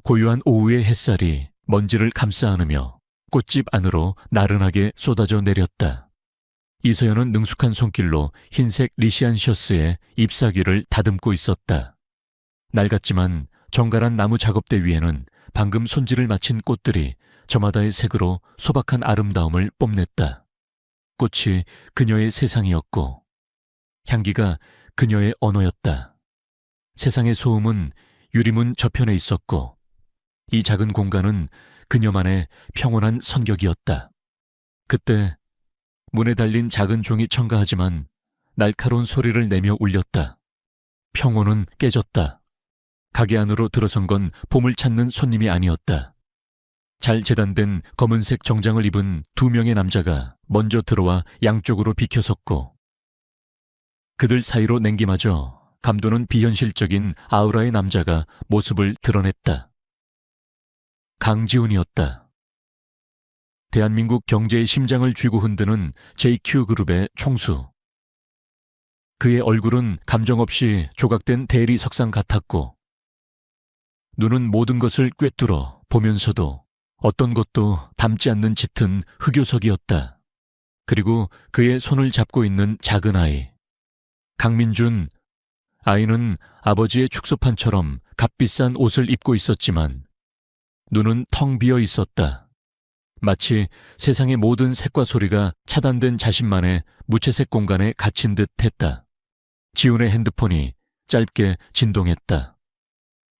고요한 오후의 햇살이 먼지를 감싸 안으며 꽃집 안으로 나른하게 쏟아져 내렸다. 이서연은 능숙한 손길로 흰색 리시안 셔츠에 잎사귀를 다듬고 있었다. 낡았지만 정갈한 나무 작업대 위에는 방금 손질을 마친 꽃들이 저마다의 색으로 소박한 아름다움을 뽐냈다. 꽃이 그녀의 세상이었고 향기가 그녀의 언어였다. 세상의 소음은 유리문 저편에 있었고 이 작은 공간은 그녀만의 평온한 선격이었다. 그때 문에 달린 작은 종이 첨가하지만 날카로운 소리를 내며 울렸다. 평온은 깨졌다. 가게 안으로 들어선 건 봄을 찾는 손님이 아니었다. 잘 재단된 검은색 정장을 입은 2명의 남자가 먼저 들어와 양쪽으로 비켜섰고 그들 사이로 냉기마저 감도는 비현실적인 아우라의 남자가 모습을 드러냈다. 강지훈이었다. 대한민국 경제의 심장을 쥐고 흔드는 JQ그룹의 총수. 그의 얼굴은 감정 없이 조각된 대리 석상 같았고 눈은 모든 것을 꿰뚫어 보면서도 어떤 것도 담지 않는 짙은 흑요석이었다. 그리고 그의 손을 잡고 있는 작은 아이. 강민준. 아이는 아버지의 축소판처럼 값비싼 옷을 입고 있었지만 눈은 텅 비어 있었다. 마치 세상의 모든 색과 소리가 차단된 자신만의 무채색 공간에 갇힌 듯 했다. 지훈의 핸드폰이 짧게 진동했다.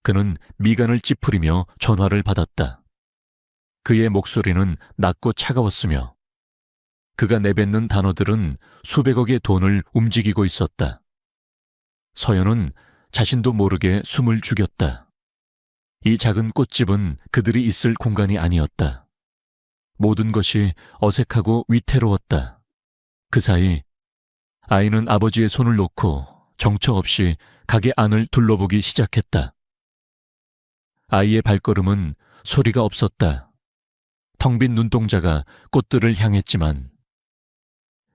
그는 미간을 찌푸리며 전화를 받았다. 그의 목소리는 낮고 차가웠으며 그가 내뱉는 단어들은 수백억의 돈을 움직이고 있었다. 서연은 자신도 모르게 숨을 죽였다. 이 작은 꽃집은 그들이 있을 공간이 아니었다. 모든 것이 어색하고 위태로웠다. 그 사이 아이는 아버지의 손을 놓고 정처 없이 가게 안을 둘러보기 시작했다. 아이의 발걸음은 소리가 없었다. 텅 빈 눈동자가 꽃들을 향했지만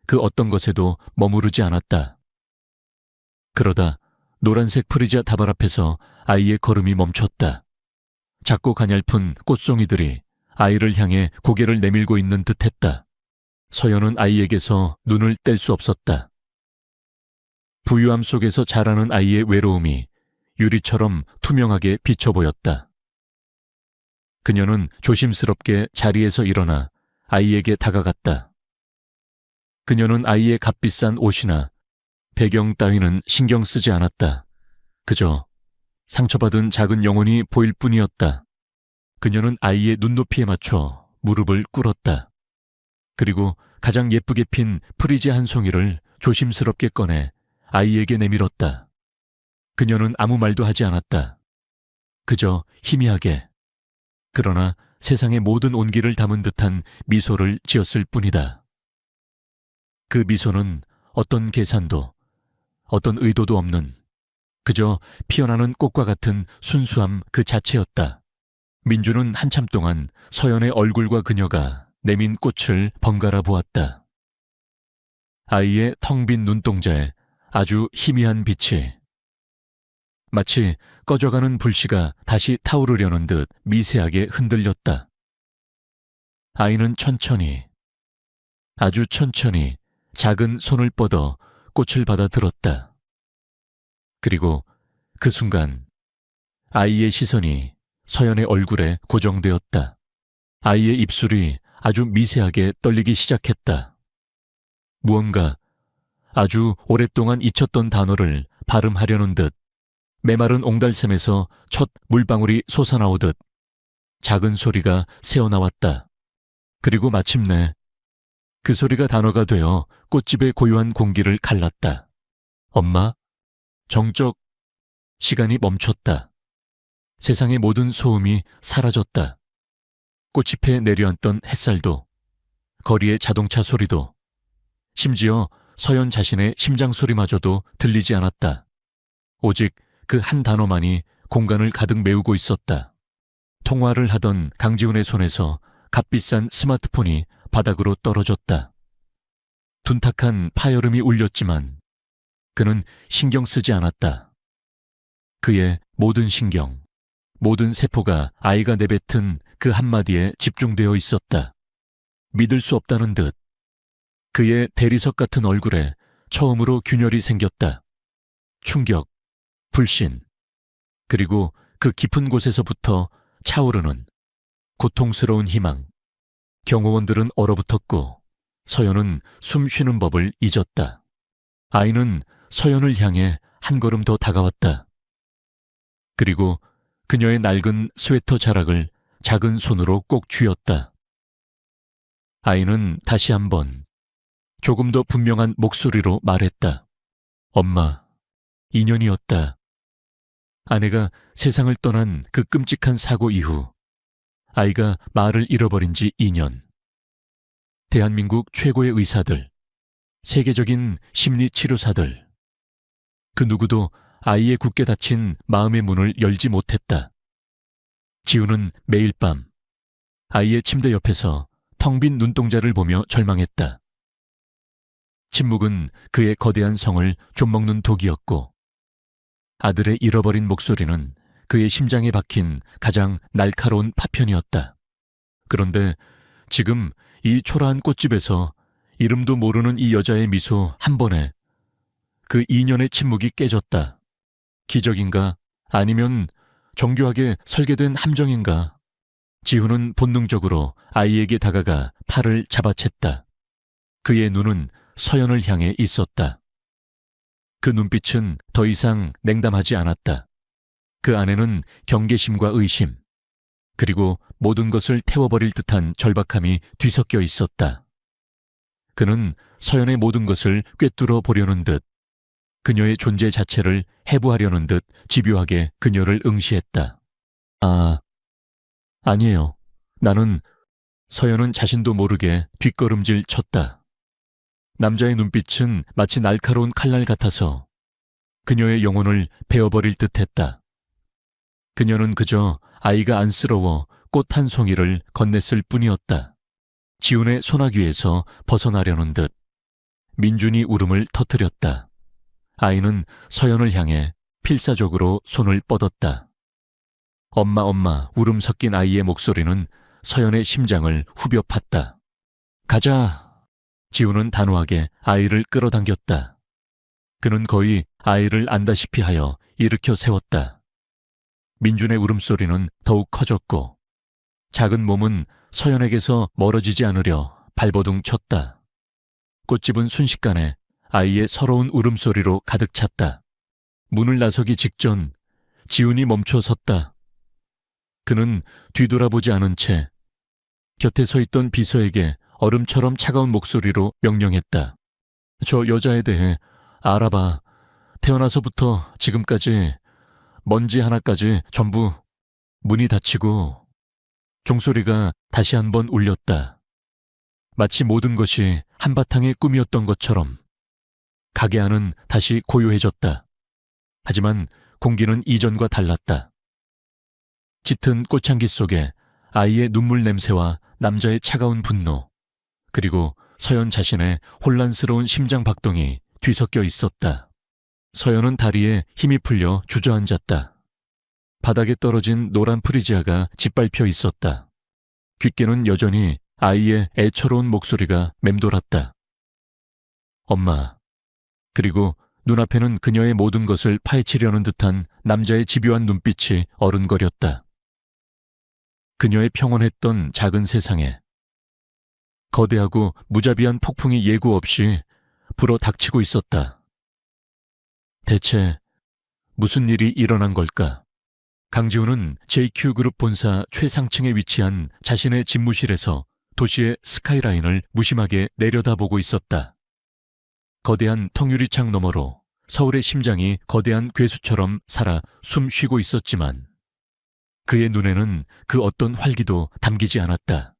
그 어떤 것에도 머무르지 않았다. 그러다 노란색 프리지아 다발 앞에서 아이의 걸음이 멈췄다. 작고 가냘픈 꽃송이들이 아이를 향해 고개를 내밀고 있는 듯했다. 서연은 아이에게서 눈을 뗄 수 없었다. 부유함 속에서 자라는 아이의 외로움이 유리처럼 투명하게 비쳐 보였다. 그녀는 조심스럽게 자리에서 일어나 아이에게 다가갔다. 그녀는 아이의 값비싼 옷이나 배경 따위는 신경 쓰지 않았다. 그저 상처받은 작은 영혼이 보일 뿐이었다. 그녀는 아이의 눈높이에 맞춰 무릎을 꿇었다. 그리고 가장 예쁘게 핀 프리지 한 송이를 조심스럽게 꺼내 아이에게 내밀었다. 그녀는 아무 말도 하지 않았다. 그저 희미하게, 그러나 세상의 모든 온기를 담은 듯한 미소를 지었을 뿐이다. 그 미소는 어떤 계산도, 어떤 의도도 없는 그저 피어나는 꽃과 같은 순수함 그 자체였다. 민주는 한참 동안 서연의 얼굴과 그녀가 내민 꽃을 번갈아 보았다. 아이의 텅 빈 눈동자에 아주 희미한 빛이 마치 꺼져가는 불씨가 다시 타오르려는 듯 미세하게 흔들렸다. 아이는 천천히, 아주 천천히 작은 손을 뻗어 꽃을 받아 들었다. 그리고 그 순간 아이의 시선이 서연의 얼굴에 고정되었다. 아이의 입술이 아주 미세하게 떨리기 시작했다. 무언가 아주 오랫동안 잊혔던 단어를 발음하려는 듯 메마른 옹달샘에서 첫 물방울이 솟아나오듯 작은 소리가 새어나왔다. 그리고 마침내 그 소리가 단어가 되어 꽃집의 고요한 공기를 갈랐다. 엄마? 정적. 시간이 멈췄다. 세상의 모든 소음이 사라졌다. 꽃잎에 내려앉던 햇살도, 거리의 자동차 소리도, 심지어 서연 자신의 심장 소리마저도 들리지 않았다. 오직 그 한 단어만이 공간을 가득 메우고 있었다. 통화를 하던 강지훈의 손에서 값비싼 스마트폰이 바닥으로 떨어졌다. 둔탁한 파열음이 울렸지만 그는 신경 쓰지 않았다. 그의 모든 신경, 모든 세포가 아이가 내뱉은 그 한마디에 집중되어 있었다. 믿을 수 없다는 듯 그의 대리석 같은 얼굴에 처음으로 균열이 생겼다. 충격, 불신, 그리고 그 깊은 곳에서부터 차오르는 고통스러운 희망. 경호원들은 얼어붙었고 서연은 숨 쉬는 법을 잊었다. 아이는 서연을 향해 한 걸음 더 다가왔다. 그리고 그녀의 낡은 스웨터 자락을 작은 손으로 꼭 쥐었다. 아이는 다시 한번 조금 더 분명한 목소리로 말했다. 엄마, 2년이었다. 아내가 세상을 떠난 그 끔찍한 사고 이후 아이가 말을 잃어버린 지 2년. 대한민국 최고의 의사들, 세계적인 심리치료사들, 그 누구도 아이의 굳게 닫힌 마음의 문을 열지 못했다. 지우는 매일 밤 아이의 침대 옆에서 텅 빈 눈동자를 보며 절망했다. 침묵은 그의 거대한 성을 좀먹는 독이었고 아들의 잃어버린 목소리는 그의 심장에 박힌 가장 날카로운 파편이었다. 그런데 지금 이 초라한 꽃집에서 이름도 모르는 이 여자의 미소 한 번에 그 2년의 침묵이 깨졌다. 기적인가? 아니면 정교하게 설계된 함정인가? 지훈은 본능적으로 아이에게 다가가 팔을 잡아챘다. 그의 눈은 서연을 향해 있었다. 그 눈빛은 더 이상 냉담하지 않았다. 그 안에는 경계심과 의심, 그리고 모든 것을 태워버릴 듯한 절박함이 뒤섞여 있었다. 그는 서연의 모든 것을 꿰뚫어 보려는 듯, 그녀의 존재 자체를 해부하려는 듯 집요하게 그녀를 응시했다. 아니에요. 나는... 서연은 자신도 모르게 뒷걸음질 쳤다. 남자의 눈빛은 마치 날카로운 칼날 같아서 그녀의 영혼을 베어버릴 듯했다. 그녀는 그저 아이가 안쓰러워 꽃 한 송이를 건넸을 뿐이었다. 지훈의 소나귀에서 벗어나려는 듯 민준이 울음을 터뜨렸다. 아이는 서연을 향해 필사적으로 손을 뻗었다. 엄마, 엄마, 울음 섞인 아이의 목소리는 서연의 심장을 후벼 팠다. 가자. 지훈은 단호하게 아이를 끌어당겼다. 그는 거의 아이를 안다시피 하여 일으켜 세웠다. 민준의 울음소리는 더욱 커졌고 작은 몸은 서연에게서 멀어지지 않으려 발버둥 쳤다. 꽃집은 순식간에 아이의 서러운 울음소리로 가득 찼다. 문을 나서기 직전 지훈이 멈춰 섰다. 그는 뒤돌아보지 않은 채 곁에 서 있던 비서에게 얼음처럼 차가운 목소리로 명령했다. 저 여자에 대해 알아봐. 태어나서부터 지금까지 먼지 하나까지 전부. 문이 닫히고 종소리가 다시 한번 울렸다. 마치 모든 것이 한바탕의 꿈이었던 것처럼 가게 안은 다시 고요해졌다. 하지만 공기는 이전과 달랐다. 짙은 꽃향기 속에 아이의 눈물 냄새와 남자의 차가운 분노, 그리고 서연 자신의 혼란스러운 심장 박동이 뒤섞여 있었다. 서연은 다리에 힘이 풀려 주저앉았다. 바닥에 떨어진 노란 프리지아가 짓밟혀 있었다. 귓게는 여전히 아이의 애처로운 목소리가 맴돌았다. 엄마. 그리고 눈앞에는 그녀의 모든 것을 파헤치려는 듯한 남자의 집요한 눈빛이 어른거렸다. 그녀의 평온했던 작은 세상에 거대하고 무자비한 폭풍이 예고 없이 불어 닥치고 있었다. 대체 무슨 일이 일어난 걸까? 강지훈은 JQ그룹 본사 최상층에 위치한 자신의 집무실에서 도시의 스카이라인을 무심하게 내려다보고 있었다. 거대한 통유리창 너머로 서울의 심장이 거대한 괴수처럼 살아 숨 쉬고 있었지만 그의 눈에는 그 어떤 활기도 담기지 않았다.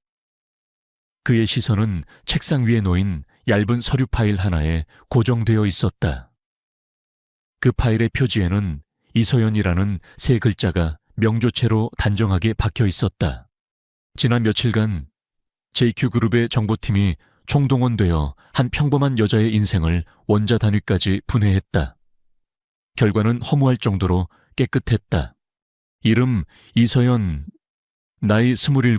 그의 시선은 책상 위에 놓인 얇은 서류 파일 하나에 고정되어 있었다. 그 파일의 표지에는 이서연이라는 세 글자가 명조체로 단정하게 박혀 있었다. 지난 며칠간 JQ그룹의 정보팀이 총동원되어 한 평범한 여자의 인생을 원자 단위까지 분해했다. 결과는 허무할 정도로 깨끗했다. 이름 이서연, 나이 27,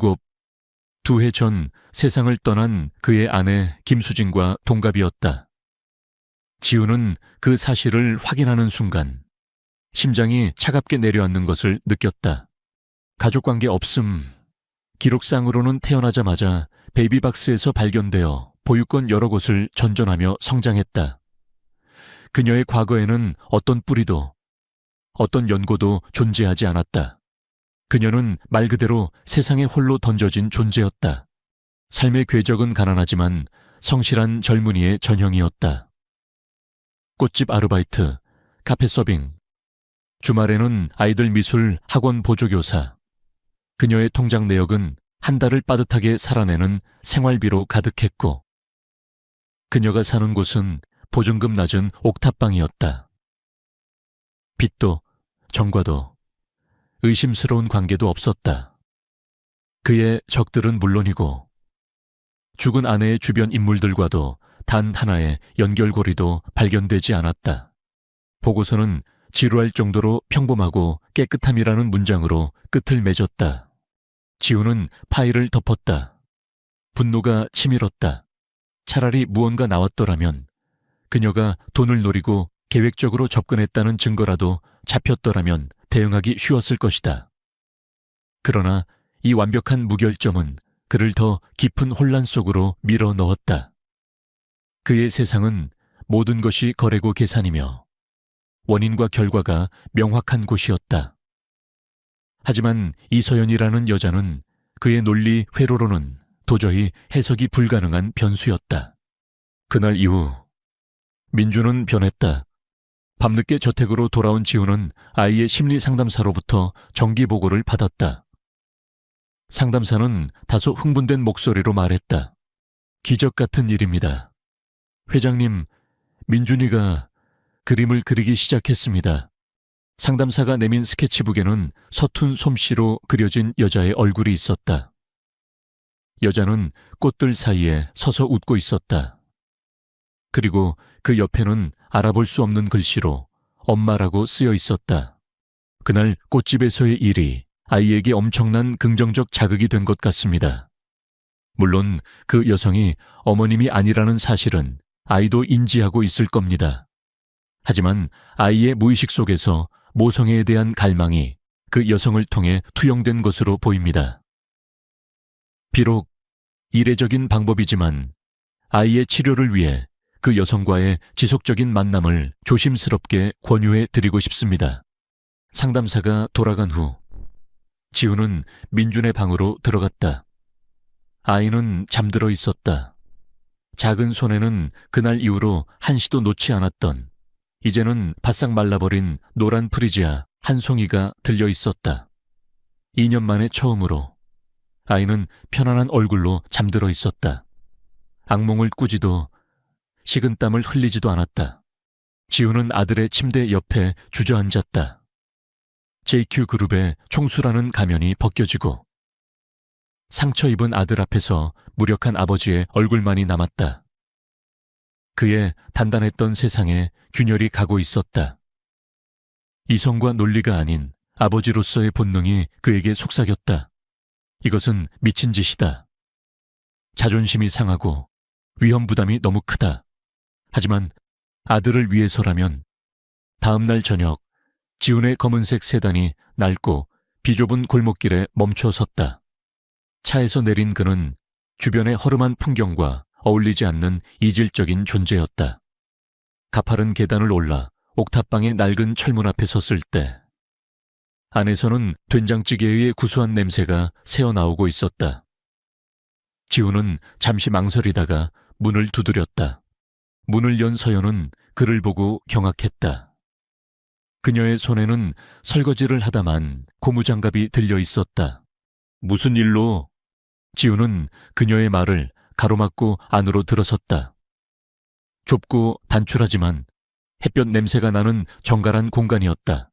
2해 전 세상을 떠난 그의 아내 김수진과 동갑이었다. 지우는 그 사실을 확인하는 순간 심장이 차갑게 내려앉는 것을 느꼈다. 가족관계 없음. 기록상으로는 태어나자마자 베이비박스에서 발견되어 보육원 여러 곳을 전전하며 성장했다. 그녀의 과거에는 어떤 뿌리도, 어떤 연고도 존재하지 않았다. 그녀는 말 그대로 세상에 홀로 던져진 존재였다. 삶의 궤적은 가난하지만 성실한 젊은이의 전형이었다. 꽃집 아르바이트, 카페 서빙, 주말에는 아이들 미술 학원 보조교사. 그녀의 통장 내역은 한 달을 빠듯하게 살아내는 생활비로 가득했고, 그녀가 사는 곳은 보증금 낮은 옥탑방이었다. 빚도, 전과도, 의심스러운 관계도 없었다. 그의 적들은 물론이고, 죽은 아내의 주변 인물들과도 단 하나의 연결고리도 발견되지 않았다. 보고서는 지루할 정도로 평범하고 깨끗함이라는 문장으로 끝을 맺었다. 지우는 파일을 덮었다. 분노가 치밀었다. 차라리 무언가 나왔더라면, 그녀가 돈을 노리고 계획적으로 접근했다는 증거라도 잡혔더라면 대응하기 쉬웠을 것이다. 그러나 이 완벽한 무결점은 그를 더 깊은 혼란 속으로 밀어 넣었다. 그의 세상은 모든 것이 거래고 계산이며 원인과 결과가 명확한 곳이었다. 하지만 이서연이라는 여자는 그의 논리 회로로는 도저히 해석이 불가능한 변수였다. 그날 이후 민주는 변했다. 밤늦게 저택으로 돌아온 지우는 아이의 심리상담사로부터 정기보고를 받았다. 상담사는 다소 흥분된 목소리로 말했다. 기적 같은 일입니다. 회장님, 민준이가 그림을 그리기 시작했습니다. 상담사가 내민 스케치북에는 서툰 솜씨로 그려진 여자의 얼굴이 있었다. 여자는 꽃들 사이에 서서 웃고 있었다. 그리고 그 옆에는 알아볼 수 없는 글씨로 엄마라고 쓰여 있었다. 그날 꽃집에서의 일이 아이에게 엄청난 긍정적 자극이 된 것 같습니다. 물론 그 여성이 어머님이 아니라는 사실은 아이도 인지하고 있을 겁니다. 하지만 아이의 무의식 속에서 모성애에 대한 갈망이 그 여성을 통해 투영된 것으로 보입니다. 비록 이례적인 방법이지만 아이의 치료를 위해 그 여성과의 지속적인 만남을 조심스럽게 권유해 드리고 싶습니다. 상담사가 돌아간 후 지우는 민준의 방으로 들어갔다. 아이는 잠들어 있었다. 작은 손에는 그날 이후로 한시도 놓지 않았던, 이제는 바싹 말라버린 노란 프리지아 한 송이가 들려 있었다. 2년 만에 처음으로 아이는 편안한 얼굴로 잠들어 있었다. 악몽을 꾸지도 식은땀을 흘리지도 않았다. 지우는 아들의 침대 옆에 주저앉았다. JQ그룹의 총수라는 가면이 벗겨지고 상처 입은 아들 앞에서 무력한 아버지의 얼굴만이 남았다. 그의 단단했던 세상에 균열이 가고 있었다. 이성과 논리가 아닌 아버지로서의 본능이 그에게 속삭였다. 이것은 미친 짓이다. 자존심이 상하고 위험 부담이 너무 크다. 하지만 아들을 위해서라면. 다음 날 저녁 지훈의 검은색 세단이 낡고 비좁은 골목길에 멈춰 섰다. 차에서 내린 그는 주변의 허름한 풍경과 어울리지 않는 이질적인 존재였다. 가파른 계단을 올라 옥탑방의 낡은 철문 앞에 섰을 때 안에서는 된장찌개의 구수한 냄새가 새어나오고 있었다. 지훈은 잠시 망설이다가 문을 두드렸다. 문을 연 서연은 그를 보고 경악했다. 그녀의 손에는 설거지를 하다만 고무장갑이 들려 있었다. 무슨 일로? 지훈은 그녀의 말을 가로막고 안으로 들어섰다. 좁고 단출하지만 햇볕 냄새가 나는 정갈한 공간이었다.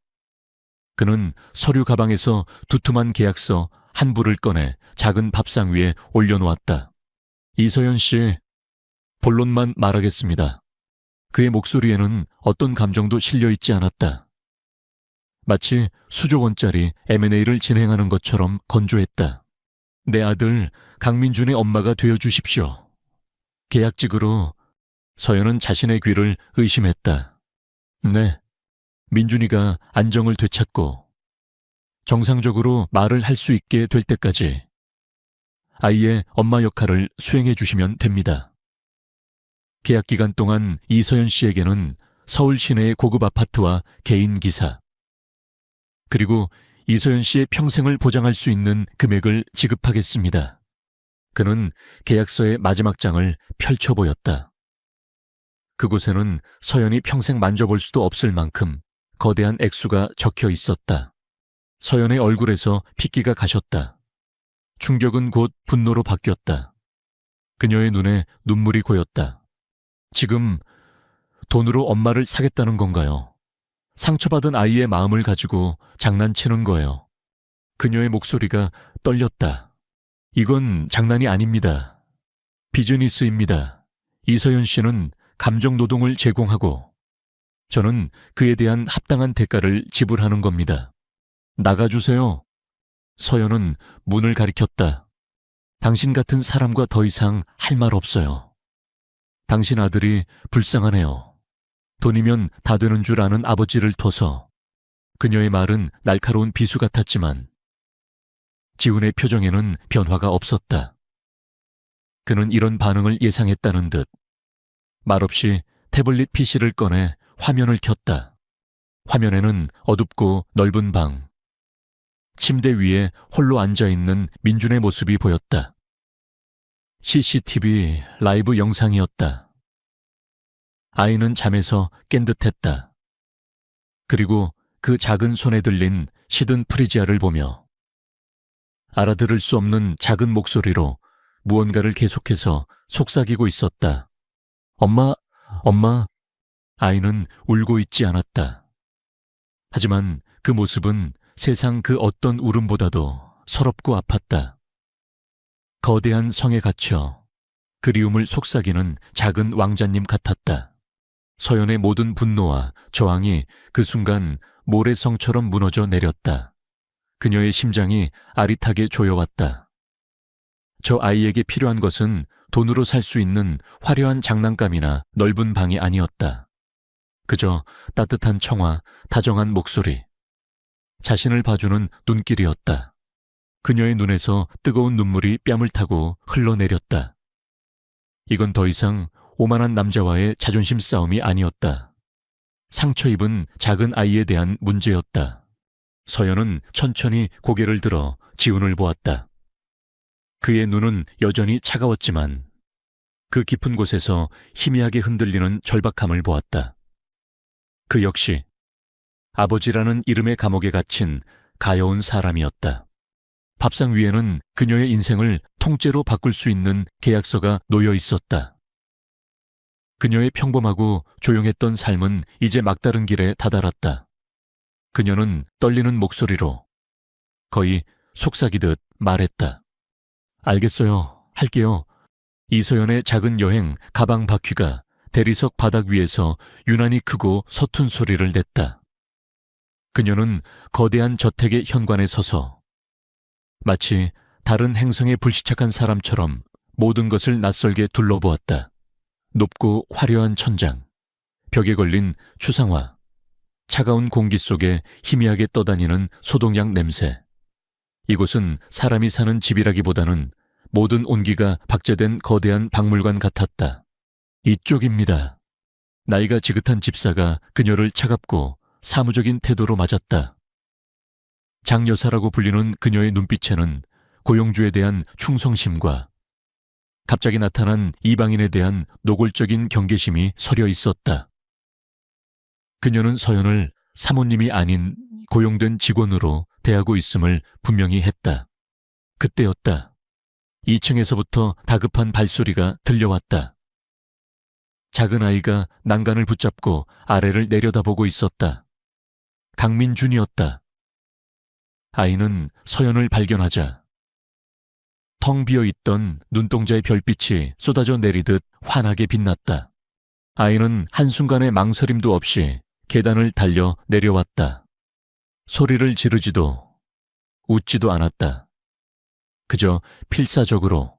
그는 서류 가방에서 두툼한 계약서 한 부를 꺼내 작은 밥상 위에 올려놓았다. 이서연 씨, 본론만 말하겠습니다. 그의 목소리에는 어떤 감정도 실려 있지 않았다. 마치 수조 원짜리 M&A를 진행하는 것처럼 건조했다. 내 아들 강민준의 엄마가 되어주십시오. 계약직으로. 서연은 자신의 귀를 의심했다. 네, 민준이가 안정을 되찾고 정상적으로 말을 할 수 있게 될 때까지 아이의 엄마 역할을 수행해 주시면 됩니다. 계약 기간 동안 이서연 씨에게는 서울 시내의 고급 아파트와 개인 기사, 그리고 이서연 씨의 평생을 보장할 수 있는 금액을 지급하겠습니다. 그는 계약서의 마지막 장을 펼쳐 보였다. 그곳에는 서연이 평생 만져볼 수도 없을 만큼 거대한 액수가 적혀 있었다. 서연의 얼굴에서 핏기가 가셨다. 충격은 곧 분노로 바뀌었다. 그녀의 눈에 눈물이 고였다. 지금 돈으로 엄마를 사겠다는 건가요? 상처받은 아이의 마음을 가지고 장난치는 거예요. 그녀의 목소리가 떨렸다. 이건 장난이 아닙니다. 비즈니스입니다. 이서연 씨는 감정 노동을 제공하고 저는 그에 대한 합당한 대가를 지불하는 겁니다. 나가주세요. 서연은 문을 가리켰다. 당신 같은 사람과 더 이상 할 말 없어요. 당신 아들이 불쌍하네요. 돈이면 다 되는 줄 아는 아버지를 둬서. 그녀의 말은 날카로운 비수 같았지만 지훈의 표정에는 변화가 없었다. 그는 이런 반응을 예상했다는 듯 말없이 태블릿 PC를 꺼내 화면을 켰다. 화면에는 어둡고 넓은 방, 침대 위에 홀로 앉아있는 민준의 모습이 보였다. CCTV 라이브 영상이었다. 아이는 잠에서 깬 듯했다. 그리고 그 작은 손에 들린 시든 프리지아를 보며 알아들을 수 없는 작은 목소리로 무언가를 계속해서 속삭이고 있었다. 엄마, 엄마. 아이는 울고 있지 않았다. 하지만 그 모습은 세상 그 어떤 울음보다도 서럽고 아팠다. 거대한 성에 갇혀 그리움을 속삭이는 작은 왕자님 같았다. 서연의 모든 분노와 저항이 그 순간 모래성처럼 무너져 내렸다. 그녀의 심장이 아릿하게 조여왔다. 저 아이에게 필요한 것은 돈으로 살 수 있는 화려한 장난감이나 넓은 방이 아니었다. 그저 따뜻한 청아, 다정한 목소리, 자신을 봐주는 눈길이었다. 그녀의 눈에서 뜨거운 눈물이 뺨을 타고 흘러내렸다. 이건 더 이상 오만한 남자와의 자존심 싸움이 아니었다. 상처 입은 작은 아이에 대한 문제였다. 서연은 천천히 고개를 들어 지훈을 보았다. 그의 눈은 여전히 차가웠지만 그 깊은 곳에서 희미하게 흔들리는 절박함을 보았다. 그 역시 아버지라는 이름의 감옥에 갇힌 가여운 사람이었다. 밥상 위에는 그녀의 인생을 통째로 바꿀 수 있는 계약서가 놓여 있었다. 그녀의 평범하고 조용했던 삶은 이제 막다른 길에 다다랐다. 그녀는 떨리는 목소리로 거의 속삭이듯 말했다. 알겠어요. 할게요. 이서연의 작은 여행 가방 바퀴가 대리석 바닥 위에서 유난히 크고 서툰 소리를 냈다. 그녀는 거대한 저택의 현관에 서서 마치 다른 행성에 불시착한 사람처럼 모든 것을 낯설게 둘러보았다. 높고 화려한 천장, 벽에 걸린 추상화, 차가운 공기 속에 희미하게 떠다니는 소독약 냄새. 이곳은 사람이 사는 집이라기보다는 모든 온기가 박제된 거대한 박물관 같았다. 이쪽입니다. 나이가 지긋한 집사가 그녀를 차갑고 사무적인 태도로 맞았다. 장여사라고 불리는 그녀의 눈빛에는 고용주에 대한 충성심과 갑자기 나타난 이방인에 대한 노골적인 경계심이 서려 있었다. 그녀는 서연을 사모님이 아닌 고용된 직원으로 대하고 있음을 분명히 했다. 그때였다. 2층에서부터 다급한 발소리가 들려왔다. 작은 아이가 난간을 붙잡고 아래를 내려다보고 있었다. 강민준이었다. 아이는 서연을 발견하자 텅 비어있던 눈동자의 별빛이 쏟아져 내리듯 환하게 빛났다. 아이는 한순간의 망설임도 없이 계단을 달려 내려왔다. 소리를 지르지도 웃지도 않았다. 그저 필사적으로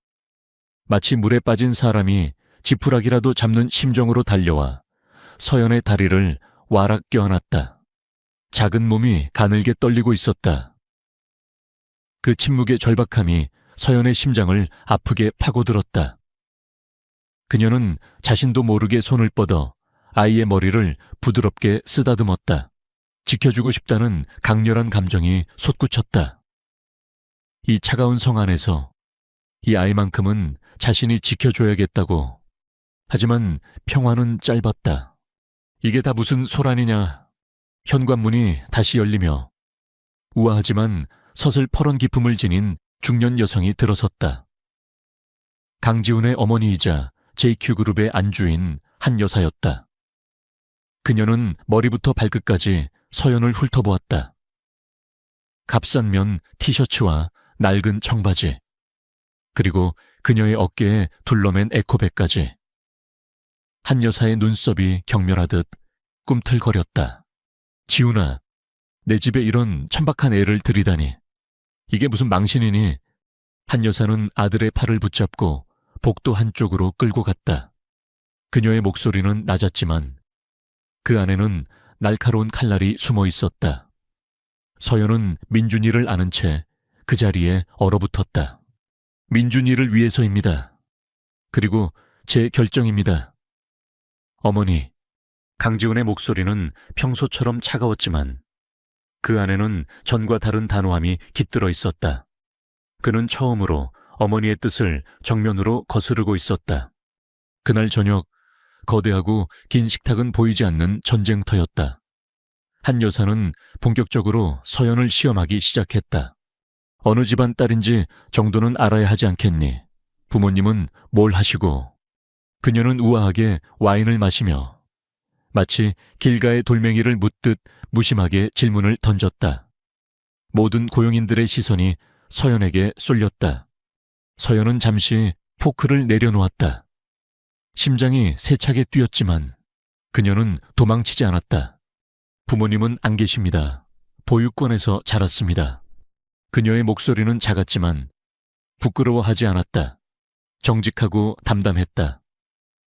마치 물에 빠진 사람이 지푸라기라도 잡는 심정으로 달려와 서연의 다리를 와락 껴안았다. 작은 몸이 가늘게 떨리고 있었다. 그 침묵의 절박함이 서연의 심장을 아프게 파고들었다. 그녀는 자신도 모르게 손을 뻗어 아이의 머리를 부드럽게 쓰다듬었다. 지켜주고 싶다는 강렬한 감정이 솟구쳤다. 이 차가운 성 안에서 이 아이만큼은 자신이 지켜줘야겠다고. 하지만 평화는 짧았다. 이게 다 무슨 소란이냐. 현관문이 다시 열리며 우아하지만 서슬퍼런 기품을 지닌 중년 여성이 들어섰다. 강지훈의 어머니이자 JQ그룹의 안주인 한 여사였다. 그녀는 머리부터 발끝까지 서연을 훑어보았다. 값싼 면 티셔츠와 낡은 청바지, 그리고 그녀의 어깨에 둘러맨 에코백까지. 한 여사의 눈썹이 경멸하듯 꿈틀거렸다. 지훈아, 내 집에 이런 천박한 애를 들이다니. 이게 무슨 망신이니? 한 여사는 아들의 팔을 붙잡고 복도 한쪽으로 끌고 갔다. 그녀의 목소리는 낮았지만 그 안에는 날카로운 칼날이 숨어 있었다. 서연은 민준이를 아는 채 그 자리에 얼어붙었다. 민준이를 위해서입니다. 그리고 제 결정입니다. 어머니, 강지훈의 목소리는 평소처럼 차가웠지만 그 안에는 전과 다른 단호함이 깃들어 있었다. 그는 처음으로 어머니의 뜻을 정면으로 거스르고 있었다. 그날 저녁, 거대하고 긴 식탁은 보이지 않는 전쟁터였다. 한 여사는 본격적으로 서연을 시험하기 시작했다. 어느 집안 딸인지 정도는 알아야 하지 않겠니? 부모님은 뭘 하시고? 그녀는 우아하게 와인을 마시며 마치 길가의 돌멩이를 묻듯 무심하게 질문을 던졌다. 모든 고용인들의 시선이 서연에게 쏠렸다. 서연은 잠시 포크를 내려놓았다. 심장이 세차게 뛰었지만 그녀는 도망치지 않았다. 부모님은 안 계십니다. 보육원에서 자랐습니다. 그녀의 목소리는 작았지만 부끄러워하지 않았다. 정직하고 담담했다.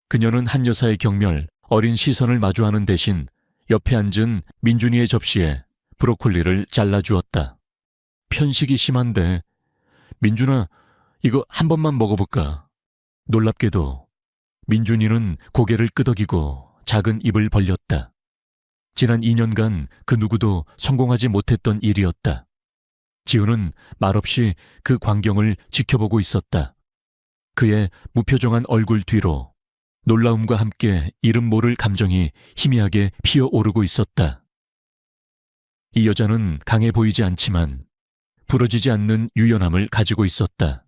그녀는 한 여사의 경멸, 어린 시선을 마주하는 대신 옆에 앉은 민준이의 접시에 브로콜리를 잘라주었다. 편식이 심한데, 민준아, 이거 한 번만 먹어볼까? 놀랍게도 민준이는 고개를 끄덕이고 작은 입을 벌렸다. 지난 2년간 그 누구도 성공하지 못했던 일이었다. 지훈은 말없이 그 광경을 지켜보고 있었다. 그의 무표정한 얼굴 뒤로 놀라움과 함께 이름 모를 감정이 희미하게 피어오르고 있었다. 이 여자는 강해 보이지 않지만 부러지지 않는 유연함을 가지고 있었다.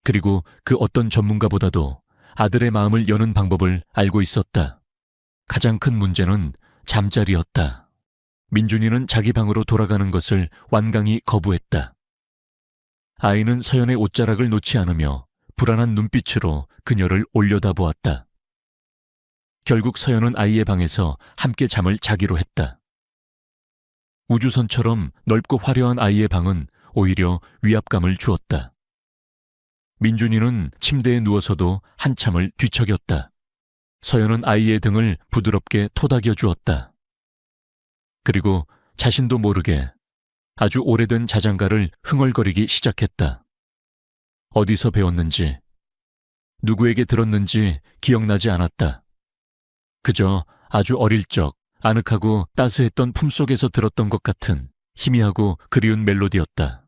그리고 그 어떤 전문가보다도 아들의 마음을 여는 방법을 알고 있었다. 가장 큰 문제는 잠자리였다. 민준이는 자기 방으로 돌아가는 것을 완강히 거부했다. 아이는 서연의 옷자락을 놓지 않으며 불안한 눈빛으로 그녀를 올려다보았다. 결국 서연은 아이의 방에서 함께 잠을 자기로 했다. 우주선처럼 넓고 화려한 아이의 방은 오히려 위압감을 주었다. 민준이는 침대에 누워서도 한참을 뒤척였다. 서연은 아이의 등을 부드럽게 토닥여 주었다. 그리고 자신도 모르게 아주 오래된 자장가를 흥얼거리기 시작했다. 어디서 배웠는지, 누구에게 들었는지 기억나지 않았다. 그저 아주 어릴 적 아늑하고 따스했던 품속에서 들었던 것 같은 희미하고 그리운 멜로디였다.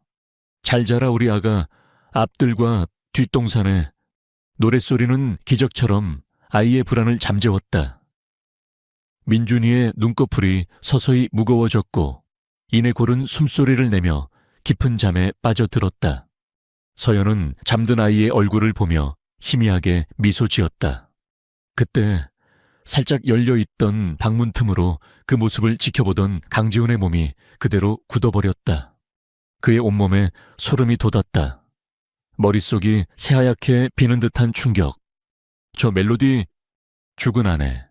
잘 자라 우리 아가 앞들과 뒷동산에 노랫소리는 기적처럼 아이의 불안을 잠재웠다. 민준이의 눈꺼풀이 서서히 무거워졌고 이내 고른 숨소리를 내며 깊은 잠에 빠져들었다. 서연은 잠든 아이의 얼굴을 보며 희미하게 미소 지었다. 그때 살짝 열려있던 방문 틈으로 그 모습을 지켜보던 강지훈의 몸이 그대로 굳어버렸다. 그의 온몸에 소름이 돋았다. 머릿속이 새하얗게 비는 듯한 충격. 저 멜로디, 죽은 아내.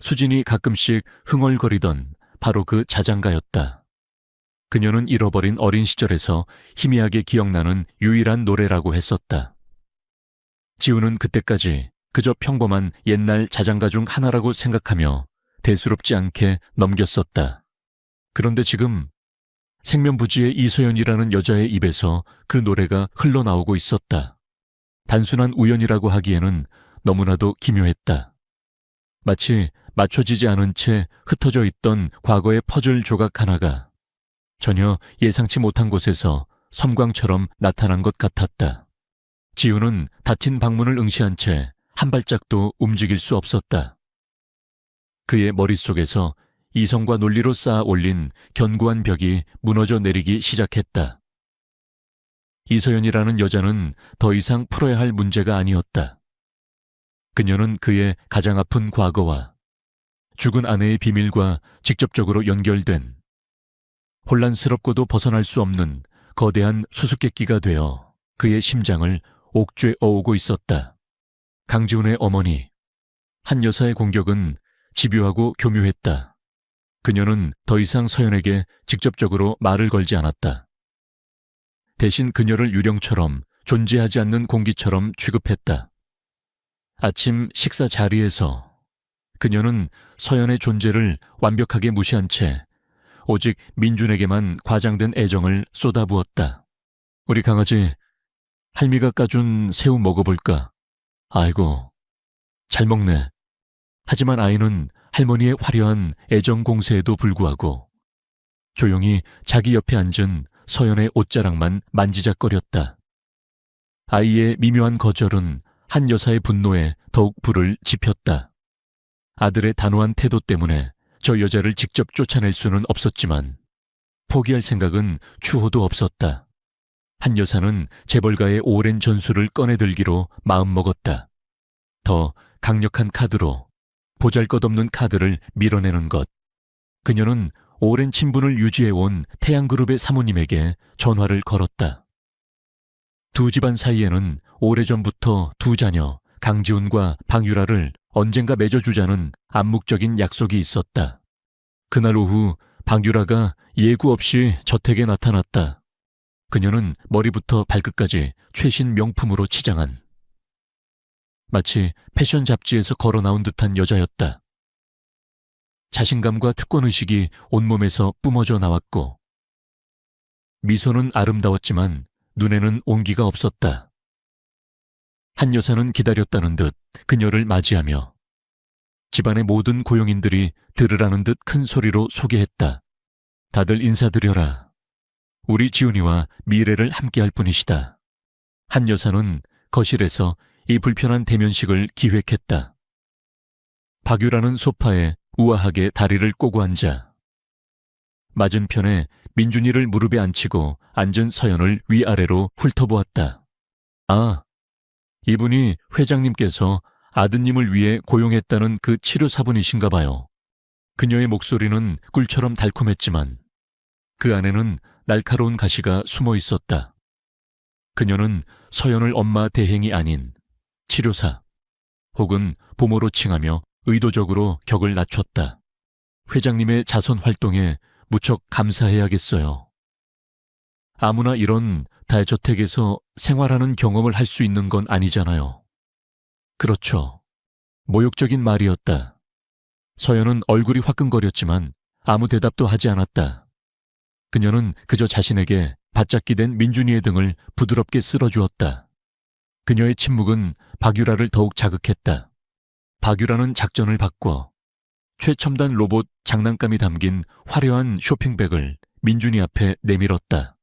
수진이 가끔씩 흥얼거리던 바로 그 자장가였다. 그녀는 잃어버린 어린 시절에서 희미하게 기억나는 유일한 노래라고 했었다. 지우는 그때까지 그저 평범한 옛날 자장가 중 하나라고 생각하며 대수롭지 않게 넘겼었다. 그런데 지금 생면부지의 이소연이라는 여자의 입에서 그 노래가 흘러나오고 있었다. 단순한 우연이라고 하기에는 너무나도 기묘했다. 마치 맞춰지지 않은 채 흩어져 있던 과거의 퍼즐 조각 하나가 전혀 예상치 못한 곳에서 섬광처럼 나타난 것 같았다. 지우는 닫힌 방문을 응시한 채 한 발짝도 움직일 수 없었다. 그의 머릿속에서 이성과 논리로 쌓아 올린 견고한 벽이 무너져 내리기 시작했다. 이소연이라는 여자는 더 이상 풀어야 할 문제가 아니었다. 그녀는 그의 가장 아픈 과거와 죽은 아내의 비밀과 직접적으로 연결된 혼란스럽고도 벗어날 수 없는 거대한 수수께끼가 되어 그의 심장을 옥죄어오고 있었다. 강지훈의 어머니, 한 여사의 공격은 집요하고 교묘했다. 그녀는 더 이상 서연에게 직접적으로 말을 걸지 않았다. 대신 그녀를 유령처럼 존재하지 않는 공기처럼 취급했다. 아침 식사 자리에서 그녀는 서연의 존재를 완벽하게 무시한 채 오직 민준에게만 과장된 애정을 쏟아부었다. 우리 강아지, 할미가 까준 새우 먹어볼까? 아이고, 잘 먹네. 하지만 아이는 할머니의 화려한 애정 공세에도 불구하고 조용히 자기 옆에 앉은 서연의 옷자락만 만지작거렸다. 아이의 미묘한 거절은 한 여사의 분노에 더욱 불을 지폈다. 아들의 단호한 태도 때문에 저 여자를 직접 쫓아낼 수는 없었지만 포기할 생각은 추호도 없었다. 한 여사는 재벌가의 오랜 전술을 꺼내들기로 마음먹었다. 더 강력한 카드로 보잘것없는 카드를 밀어내는 것. 그녀는 오랜 친분을 유지해온 태양그룹의 사모님에게 전화를 걸었다. 두 집안 사이에는 오래전부터 두 자녀 강지훈과 방유라를 언젠가 맺어주자는 암묵적인 약속이 있었다. 그날 오후 방유라가 예고 없이 저택에 나타났다. 그녀는 머리부터 발끝까지 최신 명품으로 치장한 마치 패션 잡지에서 걸어 나온 듯한 여자였다. 자신감과 특권의식이 온몸에서 뿜어져 나왔고 미소는 아름다웠지만 눈에는 온기가 없었다. 한 여사는 기다렸다는 듯 그녀를 맞이하며 집안의 모든 고용인들이 들으라는 듯 큰 소리로 소개했다. 다들 인사드려라. 우리 지훈이와 미래를 함께할 분이시다. 한 여사는 거실에서 이 불편한 대면식을 기획했다. 박유라는 소파에 우아하게 다리를 꼬고 앉아 맞은편에 민준이를 무릎에 앉히고 앉은 서연을 위아래로 훑어보았다. 아, 이분이 회장님께서 아드님을 위해 고용했다는 그 치료사분이신가 봐요. 그녀의 목소리는 꿀처럼 달콤했지만 그 안에는 날카로운 가시가 숨어 있었다. 그녀는 서연을 엄마 대행이 아닌 치료사 혹은 부모로 칭하며 의도적으로 격을 낮췄다. 회장님의 자선 활동에 무척 감사해야겠어요. 아무나 이런 다저택에서 생활하는 경험을 할 수 있는 건 아니잖아요. 그렇죠. 모욕적인 말이었다. 서연은 얼굴이 화끈거렸지만 아무 대답도 하지 않았다. 그녀는 그저 자신에게 바짝기 된 민준이의 등을 부드럽게 쓸어주었다. 그녀의 침묵은 박유라를 더욱 자극했다. 박유라는 작전을 바꿔 최첨단 로봇 장난감이 담긴 화려한 쇼핑백을 민준이 앞에 내밀었다.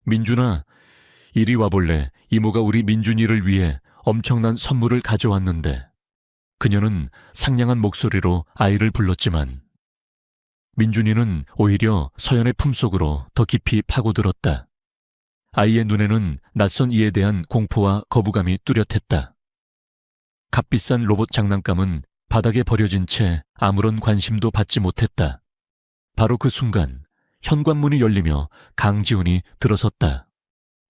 민준아, 이리 와볼래. 이모가 우리 민준이를 위해 엄청난 선물을 가져왔는데. 그녀는 상냥한 목소리로 아이를 불렀지만 민준이는 오히려 서연의 품속으로 더 깊이 파고들었다. 아이의 눈에는 낯선 이에 대한 공포와 거부감이 뚜렷했다. 값비싼 로봇 장난감은 바닥에 버려진 채 아무런 관심도 받지 못했다. 바로 그 순간 현관문이 열리며 강지훈이 들어섰다.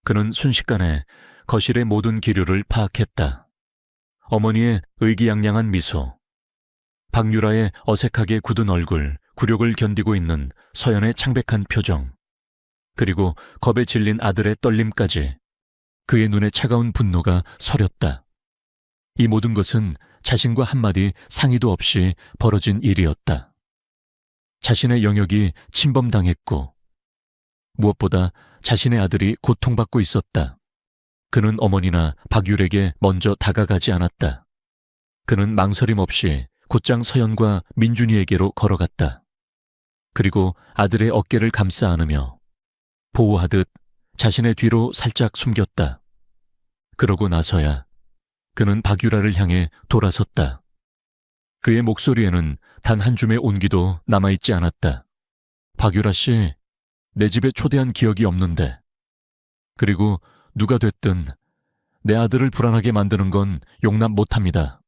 그는 순식간에 거실의 모든 기류를 파악했다. 어머니의 의기양양한 미소, 박유라의 어색하게 굳은 얼굴, 굴욕을 견디고 있는 서연의 창백한 표정, 그리고 겁에 질린 아들의 떨림까지 그의 눈에 차가운 분노가 서렸다. 이 모든 것은 자신과 한마디 상의도 없이 벌어진 일이었다. 자신의 영역이 침범당했고 무엇보다 자신의 아들이 고통받고 있었다. 그는 어머니나 박율에게 먼저 다가가지 않았다. 그는 망설임 없이 곧장 서연과 민준이에게로 걸어갔다. 그리고 아들의 어깨를 감싸 안으며 보호하듯 자신의 뒤로 살짝 숨겼다. 그러고 나서야 그는 박유라를 향해 돌아섰다. 그의 목소리에는 단 한 줌의 온기도 남아있지 않았다. 박유라 씨, 내 집에 초대한 기억이 없는데. 그리고 누가 됐든 내 아들을 불안하게 만드는 건 용납 못합니다.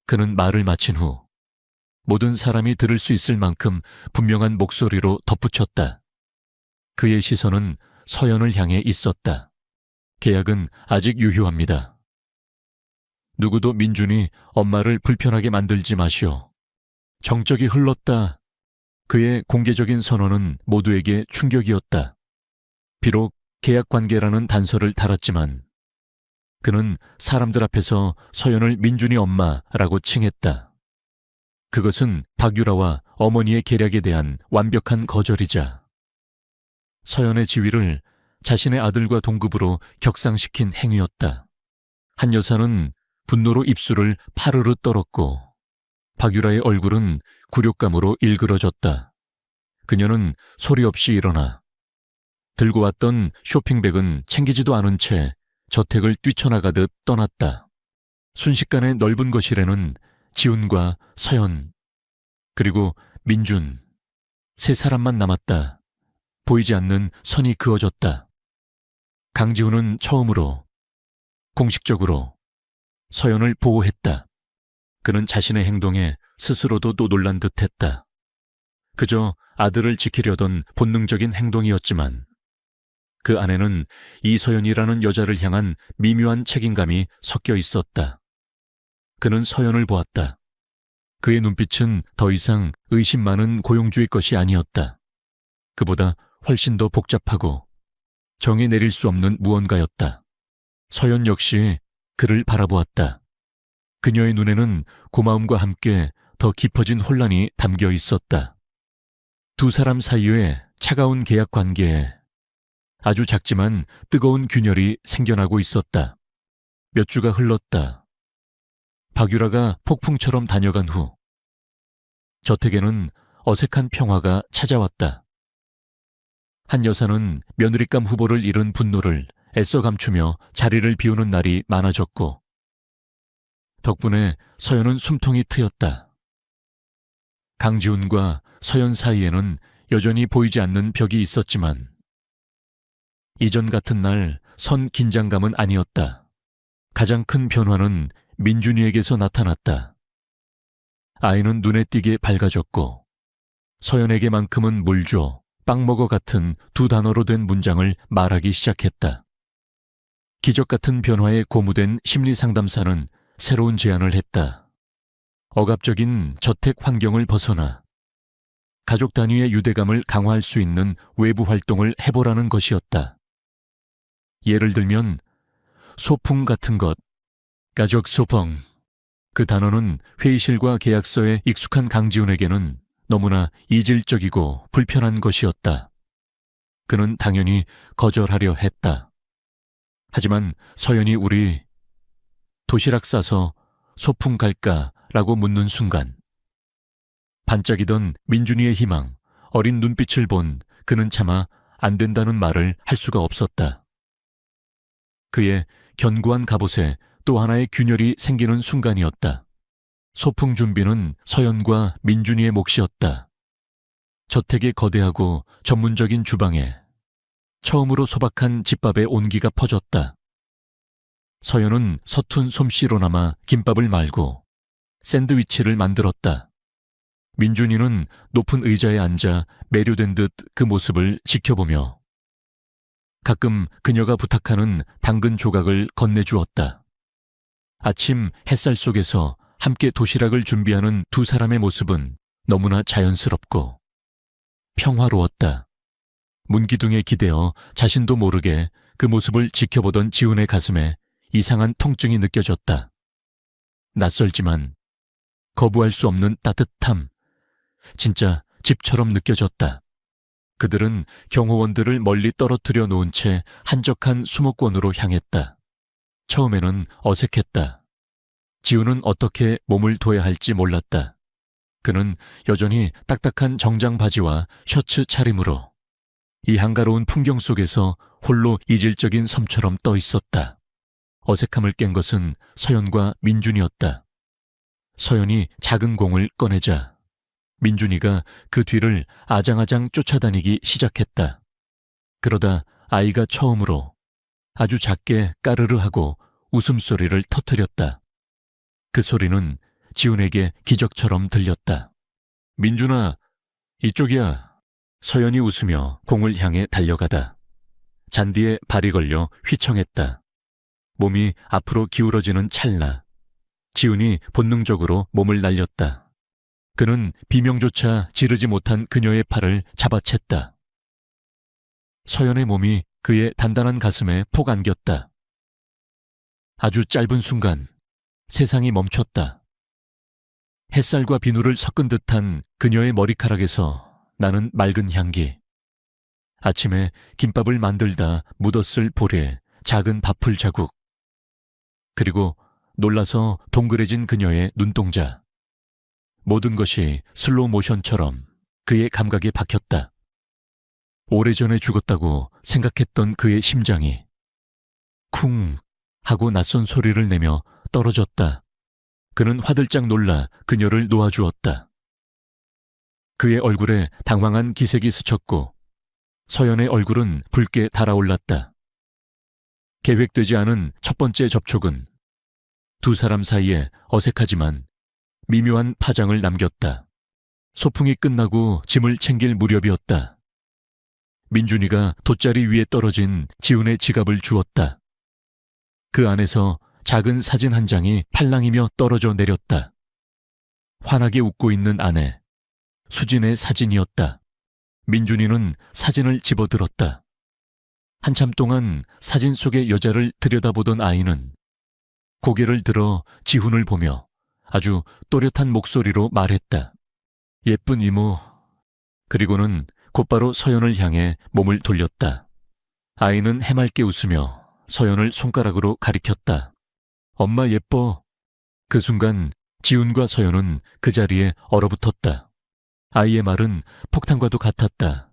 그는 말을 마친 후 모든 사람이 들을 수 있을 만큼 분명한 목소리로 덧붙였다. 그의 시선은 서연을 향해 있었다. 계약은 아직 유효합니다. 누구도 민준이 엄마를 불편하게 만들지 마시오. 정적이 흘렀다. 그의 공개적인 선언은 모두에게 충격이었다. 비록 계약 관계라는 단서를 달았지만 그는 사람들 앞에서 서연을 민준이 엄마라고 칭했다. 그것은 박유라와 어머니의 계략에 대한 완벽한 거절이자 서연의 지위를 자신의 아들과 동급으로 격상시킨 행위였다. 한 여사는 분노로 입술을 파르르 떨었고 박유라의 얼굴은 굴욕감으로 일그러졌다. 그녀는 소리 없이 일어나 들고 왔던 쇼핑백은 챙기지도 않은 채 저택을 뛰쳐나가듯 떠났다. 순식간에 넓은 거실에는 지훈과 서연, 그리고 민준, 세 사람만 남았다. 보이지 않는 선이 그어졌다. 강지훈은 처음으로 공식적으로 서연을 보호했다. 그는 자신의 행동에 스스로도 또 놀란 듯했다. 그저 아들을 지키려던 본능적인 행동이었지만 그 안에는 이서연이라는 여자를 향한 미묘한 책임감이 섞여 있었다. 그는 서연을 보았다. 그의 눈빛은 더 이상 의심 많은 고용주의 것이 아니었다. 그보다 훨씬 더 복잡하고 정의 내릴 수 없는 무언가였다. 서연 역시 그를 바라보았다. 그녀의 눈에는 고마움과 함께 더 깊어진 혼란이 담겨 있었다. 두 사람 사이의 차가운 계약 관계에 아주 작지만 뜨거운 균열이 생겨나고 있었다. 몇 주가 흘렀다. 박유라가 폭풍처럼 다녀간 후 저택에는 어색한 평화가 찾아왔다. 한 여사는 며느리감 후보를 잃은 분노를 애써 감추며 자리를 비우는 날이 많아졌고 덕분에 서연은 숨통이 트였다. 강지훈과 서연 사이에는 여전히 보이지 않는 벽이 있었지만 이전 같은 날 선 긴장감은 아니었다. 가장 큰 변화는 민준이에게서 나타났다. 아이는 눈에 띄게 밝아졌고 서연에게만큼은 물 줘, 빵 먹어 같은 두 단어로 된 문장을 말하기 시작했다. 기적 같은 변화에 고무된 심리상담사는 새로운 제안을 했다. 억압적인 저택 환경을 벗어나 가족 단위의 유대감을 강화할 수 있는 외부 활동을 해보라는 것이었다. 예를 들면 소풍 같은 것, 가족 소풍. 그 단어는 회의실과 계약서에 익숙한 강지훈에게는 너무나 이질적이고 불편한 것이었다. 그는 당연히 거절하려 했다. 하지만 서연이 우리 도시락 싸서 소풍 갈까라고 묻는 순간 반짝이던 민준이의 희망, 어린 눈빛을 본 그는 차마 안 된다는 말을 할 수가 없었다. 그의 견고한 갑옷에 또 하나의 균열이 생기는 순간이었다. 소풍 준비는 서연과 민준이의 몫이었다. 저택의 거대하고 전문적인 주방에 처음으로 소박한 집밥의 온기가 퍼졌다. 서연은 서툰 솜씨로나마 김밥을 말고 샌드위치를 만들었다. 민준이는 높은 의자에 앉아 매료된 듯 그 모습을 지켜보며 가끔 그녀가 부탁하는 당근 조각을 건네주었다. 아침 햇살 속에서 함께 도시락을 준비하는 두 사람의 모습은 너무나 자연스럽고 평화로웠다. 문기둥에 기대어 자신도 모르게 그 모습을 지켜보던 지훈의 가슴에 이상한 통증이 느껴졌다. 낯설지만 거부할 수 없는 따뜻함, 진짜 집처럼 느껴졌다. 그들은 경호원들을 멀리 떨어뜨려 놓은 채 한적한 수목원으로 향했다. 처음에는 어색했다. 지훈은 어떻게 몸을 둬야 할지 몰랐다. 그는 여전히 딱딱한 정장 바지와 셔츠 차림으로 이 한가로운 풍경 속에서 홀로 이질적인 섬처럼 떠 있었다. 어색함을 깬 것은 서연과 민준이었다. 서연이 작은 공을 꺼내자 민준이가 그 뒤를 아장아장 쫓아다니기 시작했다. 그러다 아이가 처음으로 아주 작게 까르르 하고 웃음소리를 터뜨렸다. 그 소리는 지훈에게 기적처럼 들렸다. 민준아, 이쪽이야. 서연이 웃으며 공을 향해 달려가다 잔디에 발이 걸려 휘청했다. 몸이 앞으로 기울어지는 찰나 지훈이 본능적으로 몸을 날렸다. 그는 비명조차 지르지 못한 그녀의 팔을 잡아챘다. 서연의 몸이 그의 단단한 가슴에 폭 안겼다. 아주 짧은 순간 세상이 멈췄다. 햇살과 비누를 섞은 듯한 그녀의 머리카락에서 나는 맑은 향기. 아침에 김밥을 만들다 묻었을 볼에 작은 밥풀 자국. 그리고 놀라서 동그래진 그녀의 눈동자. 모든 것이 슬로우 모션처럼 그의 감각에 박혔다. 오래전에 죽었다고 생각했던 그의 심장이 쿵 하고 낯선 소리를 내며 떨어졌다. 그는 화들짝 놀라 그녀를 놓아주었다. 그의 얼굴에 당황한 기색이 스쳤고 서연의 얼굴은 붉게 달아올랐다. 계획되지 않은 첫 번째 접촉은 두 사람 사이에 어색하지만 미묘한 파장을 남겼다. 소풍이 끝나고 짐을 챙길 무렵이었다. 민준이가 돗자리 위에 떨어진 지훈의 지갑을 주었다. 그 안에서 작은 사진 한 장이 팔랑이며 떨어져 내렸다. 환하게 웃고 있는 아내, 수진의 사진이었다. 민준이는 사진을 집어들었다. 한참 동안 사진 속의 여자를 들여다보던 아이는 고개를 들어 지훈을 보며 아주 또렷한 목소리로 말했다. 예쁜 이모. 그리고는 곧바로 서연을 향해 몸을 돌렸다. 아이는 해맑게 웃으며 서연을 손가락으로 가리켰다. 엄마 예뻐. 그 순간 지훈과 서연은 그 자리에 얼어붙었다. 아이의 말은 폭탄과도 같았다.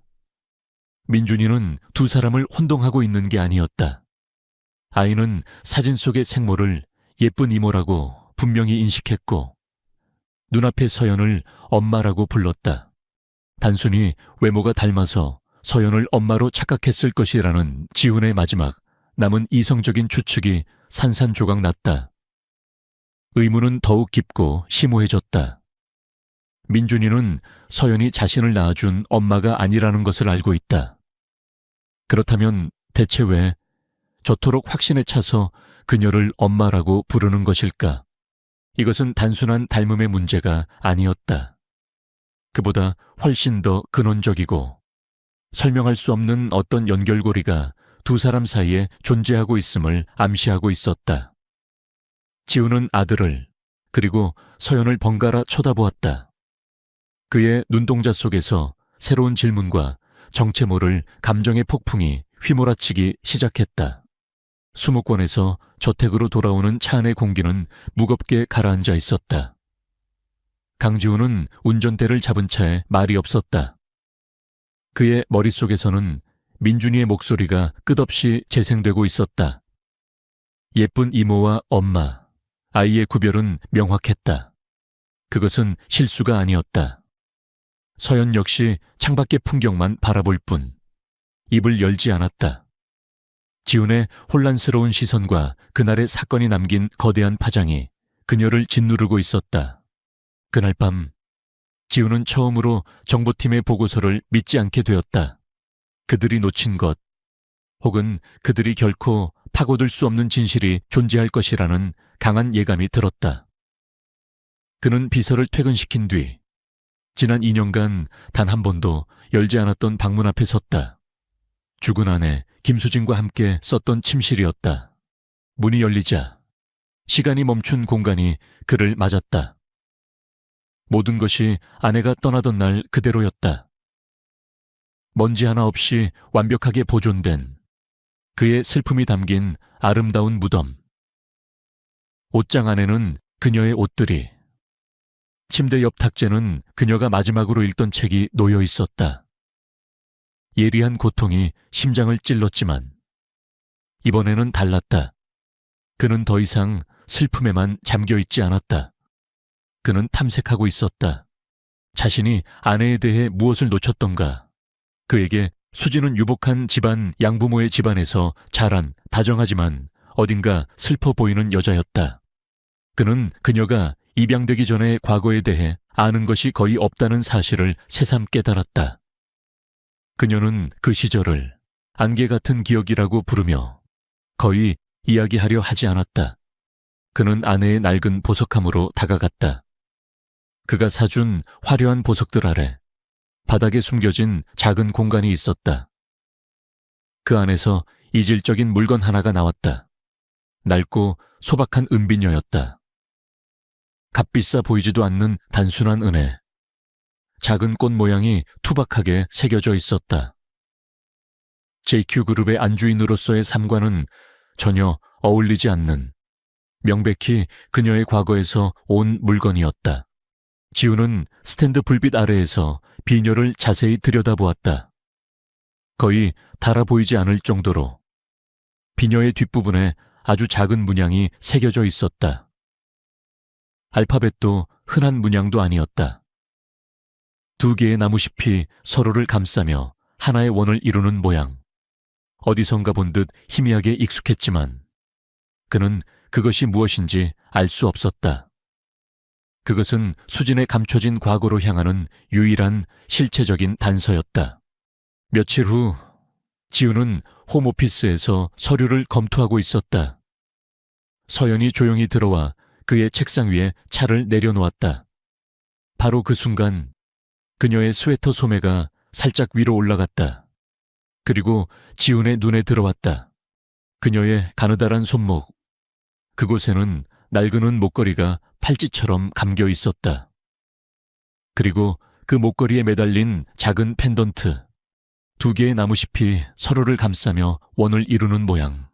민준이는 두 사람을 혼동하고 있는 게 아니었다. 아이는 사진 속의 생모를 예쁜 이모라고 분명히 인식했고 눈앞의 서연을 엄마라고 불렀다. 단순히 외모가 닮아서 서연을 엄마로 착각했을 것이라는 지훈의 마지막 남은 이성적인 추측이 산산조각 났다. 의문은 더욱 깊고 심오해졌다. 민준이는 서연이 자신을 낳아준 엄마가 아니라는 것을 알고 있다. 그렇다면 대체 왜 저토록 확신에 차서 그녀를 엄마라고 부르는 것일까? 이것은 단순한 닮음의 문제가 아니었다. 그보다 훨씬 더 근원적이고 설명할 수 없는 어떤 연결고리가 두 사람 사이에 존재하고 있음을 암시하고 있었다. 지훈은 아들을 그리고 서연을 번갈아 쳐다보았다. 그의 눈동자 속에서 새로운 질문과 정체 모를 감정의 폭풍이 휘몰아치기 시작했다. 수목원에서 저택으로 돌아오는 차 안의 공기는 무겁게 가라앉아 있었다. 강지훈은 운전대를 잡은 차에 말이 없었다. 그의 머릿속에서는 민준이의 목소리가 끝없이 재생되고 있었다. 예쁜 이모와 엄마, 아이의 구별은 명확했다. 그것은 실수가 아니었다. 서연 역시 창밖의 풍경만 바라볼 뿐 입을 열지 않았다. 지훈의 혼란스러운 시선과 그날의 사건이 남긴 거대한 파장이 그녀를 짓누르고 있었다. 그날 밤 지훈은 처음으로 정보팀의 보고서를 믿지 않게 되었다. 그들이 놓친 것, 혹은 그들이 결코 파고들 수 없는 진실이 존재할 것이라는 강한 예감이 들었다. 그는 비서를 퇴근시킨 뒤 지난 2년간 단 한 번도 열지 않았던 방문 앞에 섰다. 죽은 아내 김수진과 함께 썼던 침실이었다. 문이 열리자 시간이 멈춘 공간이 그를 맞았다. 모든 것이 아내가 떠나던 날 그대로였다. 먼지 하나 없이 완벽하게 보존된 그의 슬픔이 담긴 아름다운 무덤. 옷장 안에는 그녀의 옷들이, 침대 옆 탁재는 그녀가 마지막으로 읽던 책이 놓여 있었다. 예리한 고통이 심장을 찔렀지만 이번에는 달랐다. 그는 더 이상 슬픔에만 잠겨있지 않았다. 그는 탐색하고 있었다. 자신이 아내에 대해 무엇을 놓쳤던가. 그에게 수지는 유복한 집안 양부모의 집안에서 자란 다정하지만 어딘가 슬퍼 보이는 여자였다. 그는 그녀가 입양되기 전의 과거에 대해 아는 것이 거의 없다는 사실을 새삼 깨달았다. 그녀는 그 시절을 안개 같은 기억이라고 부르며 거의 이야기하려 하지 않았다. 그는 아내의 낡은 보석함으로 다가갔다. 그가 사준 화려한 보석들 아래 바닥에 숨겨진 작은 공간이 있었다. 그 안에서 이질적인 물건 하나가 나왔다. 낡고 소박한 은비녀였다. 값비싸 보이지도 않는 단순한 은혜. 작은 꽃 모양이 투박하게 새겨져 있었다. JQ그룹의 안주인으로서의 삶과는 전혀 어울리지 않는 명백히 그녀의 과거에서 온 물건이었다. 지우는 스탠드 불빛 아래에서 비녀를 자세히 들여다보았다. 거의 달아 보이지 않을 정도로 비녀의 뒷부분에 아주 작은 문양이 새겨져 있었다. 알파벳도 흔한 문양도 아니었다. 두 개의 나무잎이 서로를 감싸며 하나의 원을 이루는 모양. 어디선가 본 듯 희미하게 익숙했지만 그는 그것이 무엇인지 알 수 없었다. 그것은 수진의 감춰진 과거로 향하는 유일한 실체적인 단서였다. 며칠 후 지우는 홈오피스에서 서류를 검토하고 있었다. 서연이 조용히 들어와 그의 책상 위에 차를 내려놓았다. 바로 그 순간 그녀의 스웨터 소매가 살짝 위로 올라갔다. 그리고 지훈의 눈에 들어왔다. 그녀의 가느다란 손목. 그곳에는 낡은 목걸이가 팔찌처럼 감겨 있었다. 그리고 그 목걸이에 매달린 작은 펜던트. 두 개의 나무잎이 서로를 감싸며 원을 이루는 모양.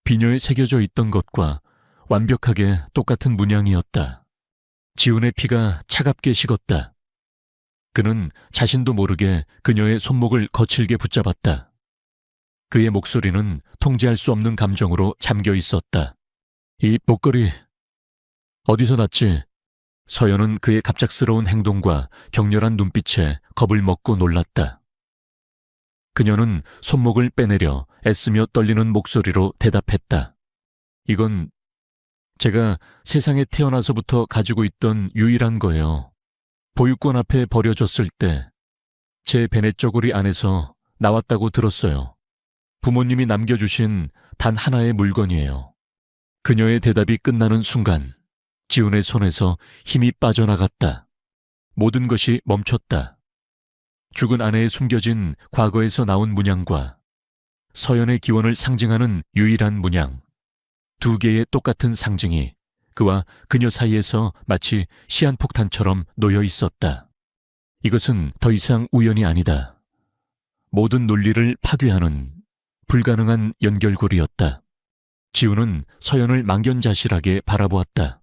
비녀에 새겨져 있던 것과 완벽하게 똑같은 문양이었다. 지훈의 피가 차갑게 식었다. 그는 자신도 모르게 그녀의 손목을 거칠게 붙잡았다. 그의 목소리는 통제할 수 없는 감정으로 잠겨 있었다. 이 목걸이 어디서 났지? 서연은 그의 갑작스러운 행동과 격렬한 눈빛에 겁을 먹고 놀랐다. 그녀는 손목을 빼내려 애쓰며 떨리는 목소리로 대답했다. 이건 제가 세상에 태어나서부터 가지고 있던 유일한 거예요. 보육원 앞에 버려졌을 때 제 베넷저고리 안에서 나왔다고 들었어요. 부모님이 남겨주신 단 하나의 물건이에요. 그녀의 대답이 끝나는 순간 지훈의 손에서 힘이 빠져나갔다. 모든 것이 멈췄다. 죽은 아내에 숨겨진 과거에서 나온 문양과 서연의 기원을 상징하는 유일한 문양. 두 개의 똑같은 상징이 그와 그녀 사이에서 마치 시한폭탄처럼 놓여 있었다. 이것은 더 이상 우연이 아니다. 모든 논리를 파괴하는 불가능한 연결고리였다. 지훈은 서연을 망견자실하게 바라보았다.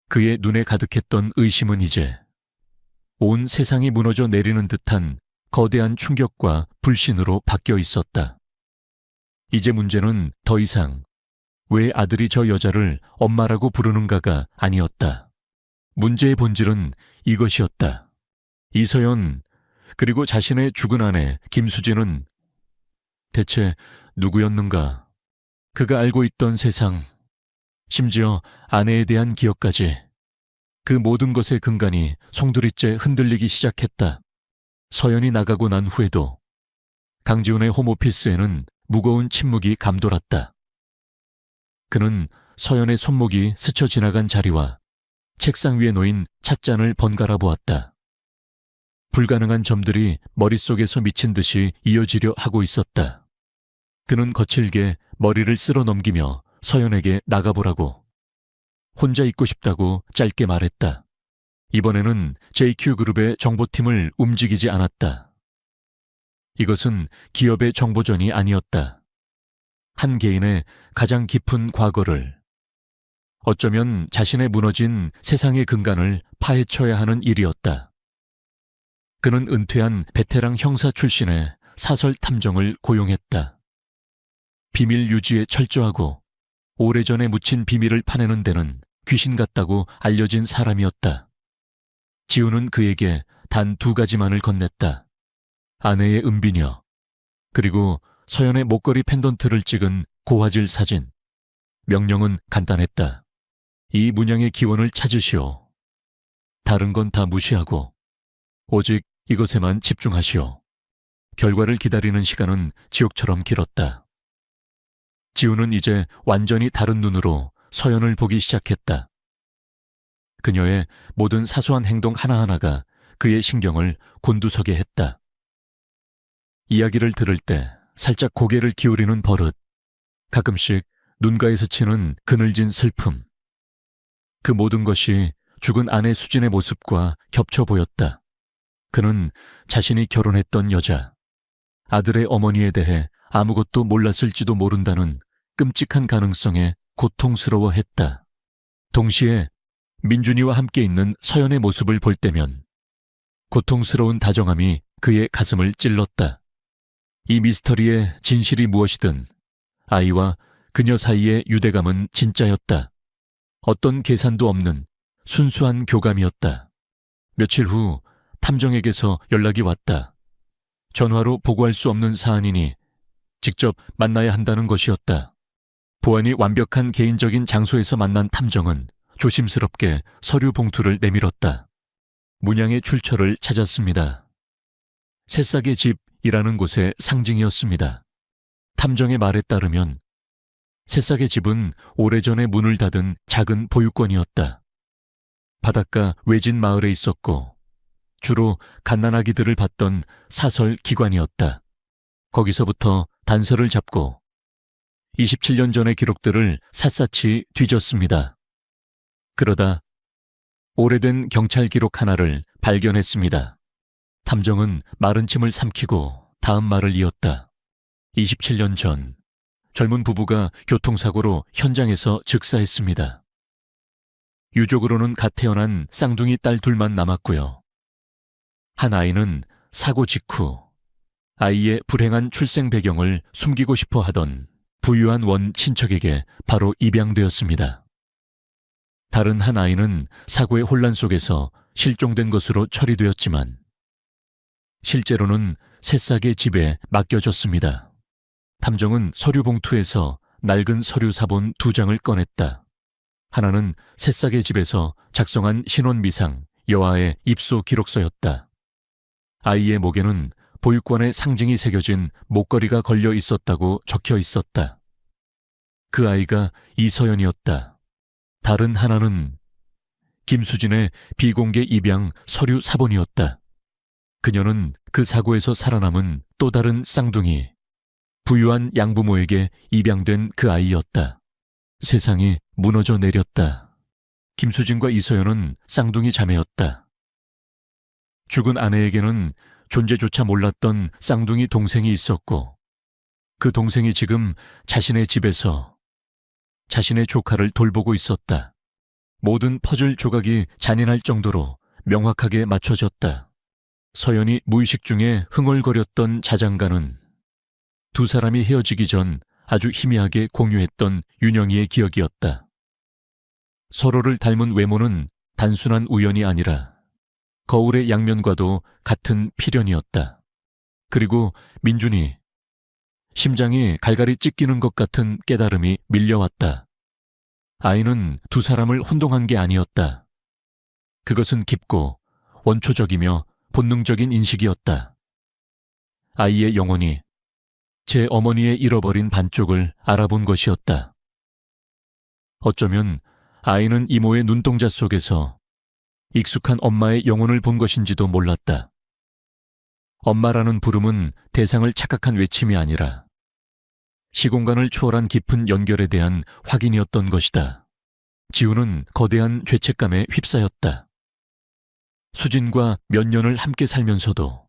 그의 눈에 가득했던 의심은 이제 온 세상이 무너져 내리는 듯한 거대한 충격과 불신으로 바뀌어 있었다. 이제 문제는 더 이상 왜 아들이 저 여자를 엄마라고 부르는가가 아니었다. 문제의 본질은 이것이었다. 이서연 그리고 자신의 죽은 아내 김수진은 대체 누구였는가? 그가 알고 있던 세상, 심지어 아내에 대한 기억까지 그 모든 것의 근간이 송두리째 흔들리기 시작했다. 서연이 나가고 난 후에도 강지훈의 홈오피스에는 무거운 침묵이 감돌았다. 그는 서연의 손목이 스쳐 지나간 자리와 책상 위에 놓인 찻잔을 번갈아 보았다. 불가능한 점들이 머릿속에서 미친 듯이 이어지려 하고 있었다. 그는 거칠게 머리를 쓸어 넘기며 서연에게 나가보라고, 혼자 있고 싶다고 짧게 말했다. 이번에는 JQ그룹의 정보팀을 움직이지 않았다. 이것은 기업의 정보전이 아니었다. 한 개인의 가장 깊은 과거를, 어쩌면 자신의 무너진 세상의 근간을 파헤쳐야 하는 일이었다. 그는 은퇴한 베테랑 형사 출신의 사설 탐정을 고용했다. 비밀 유지에 철저하고 오래전에 묻힌 비밀을 파내는 데는 귀신 같다고 알려진 사람이었다. 지우는 그에게 단 2가지만을 건넸다. 아내의 은비녀, 그리고 서연의 목걸이 펜던트를 찍은 고화질 사진. 명령은 간단했다. 이 문양의 기원을 찾으시오. 다른 건 다 무시하고 오직 이것에만 집중하시오. 결과를 기다리는 시간은 지옥처럼 길었다. 지우는 이제 완전히 다른 눈으로 서연을 보기 시작했다. 그녀의 모든 사소한 행동 하나하나가 그의 신경을 곤두서게 했다. 이야기를 들을 때 살짝 고개를 기울이는 버릇, 가끔씩 눈가에 스치는 그늘진 슬픔. 그 모든 것이 죽은 아내 수진의 모습과 겹쳐 보였다. 그는 자신이 결혼했던 여자, 아들의 어머니에 대해 아무것도 몰랐을지도 모른다는 끔찍한 가능성에 고통스러워했다. 동시에 민준이와 함께 있는 서연의 모습을 볼 때면 고통스러운 다정함이 그의 가슴을 찔렀다. 이 미스터리의 진실이 무엇이든 아이와 그녀 사이의 유대감은 진짜였다. 어떤 계산도 없는 순수한 교감이었다. 며칠 후 탐정에게서 연락이 왔다. 전화로 보고할 수 없는 사안이니 직접 만나야 한다는 것이었다. 보안이 완벽한 개인적인 장소에서 만난 탐정은 조심스럽게 서류 봉투를 내밀었다. 문양의 출처를 찾았습니다. 새싹의 집이라는 곳의 상징이었습니다. 탐정의 말에 따르면 새싹의 집은 오래전에 문을 닫은 작은 보육원이었다. 바닷가 외진 마을에 있었고 주로 갓난아기들을 봤던 사설 기관이었다. 거기서부터 단서를 잡고 27년 전의 기록들을 샅샅이 뒤졌습니다. 그러다 오래된 경찰 기록 하나를 발견했습니다. 탐정은 마른 침을 삼키고 다음 말을 이었다. 27년 전 젊은 부부가 교통사고로 현장에서 즉사했습니다. 유족으로는 갓 태어난 쌍둥이 딸 둘만 남았고요. 한 아이는 사고 직후 아이의 불행한 출생 배경을 숨기고 싶어 하던 부유한 원 친척에게 바로 입양되었습니다. 다른 한 아이는 사고의 혼란 속에서 실종된 것으로 처리되었지만 실제로는 새싹의 집에 맡겨졌습니다. 탐정은 서류 봉투에서 낡은 서류 사본 2장을 꺼냈다. 하나는 새싹의 집에서 작성한 신원미상 여아의 입소 기록서였다. 아이의 목에는 보육관의 상징이 새겨진 목걸이가 걸려 있었다고 적혀 있었다. 그 아이가 이서연이었다. 다른 하나는 김수진의 비공개 입양 서류 사본이었다. 그녀는 그 사고에서 살아남은 또 다른 쌍둥이, 부유한 양부모에게 입양된 그 아이였다. 세상이 무너져 내렸다. 김수진과 이서연은 쌍둥이 자매였다. 죽은 아내에게는 존재조차 몰랐던 쌍둥이 동생이 있었고 그 동생이 지금 자신의 집에서 자신의 조카를 돌보고 있었다. 모든 퍼즐 조각이 잔인할 정도로 명확하게 맞춰졌다. 서연이 무의식 중에 흥얼거렸던 자장가는 2사람이 헤어지기 전 아주 희미하게 공유했던 윤영이의 기억이었다. 서로를 닮은 외모는 단순한 우연이 아니라 거울의 양면과도 같은 필연이었다. 그리고 민준이 심장이 갈갈이 찢기는 것 같은 깨달음이 밀려왔다. 아이는 2사람을 혼동한 게 아니었다. 그것은 깊고 원초적이며 본능적인 인식이었다. 아이의 영혼이 제 어머니의 잃어버린 반쪽을 알아본 것이었다. 어쩌면 아이는 이모의 눈동자 속에서 익숙한 엄마의 영혼을 본 것인지도 몰랐다. 엄마라는 부름은 대상을 착각한 외침이 아니라 시공간을 초월한 깊은 연결에 대한 확인이었던 것이다. 지우는 거대한 죄책감에 휩싸였다. 수진과 몇 년을 함께 살면서도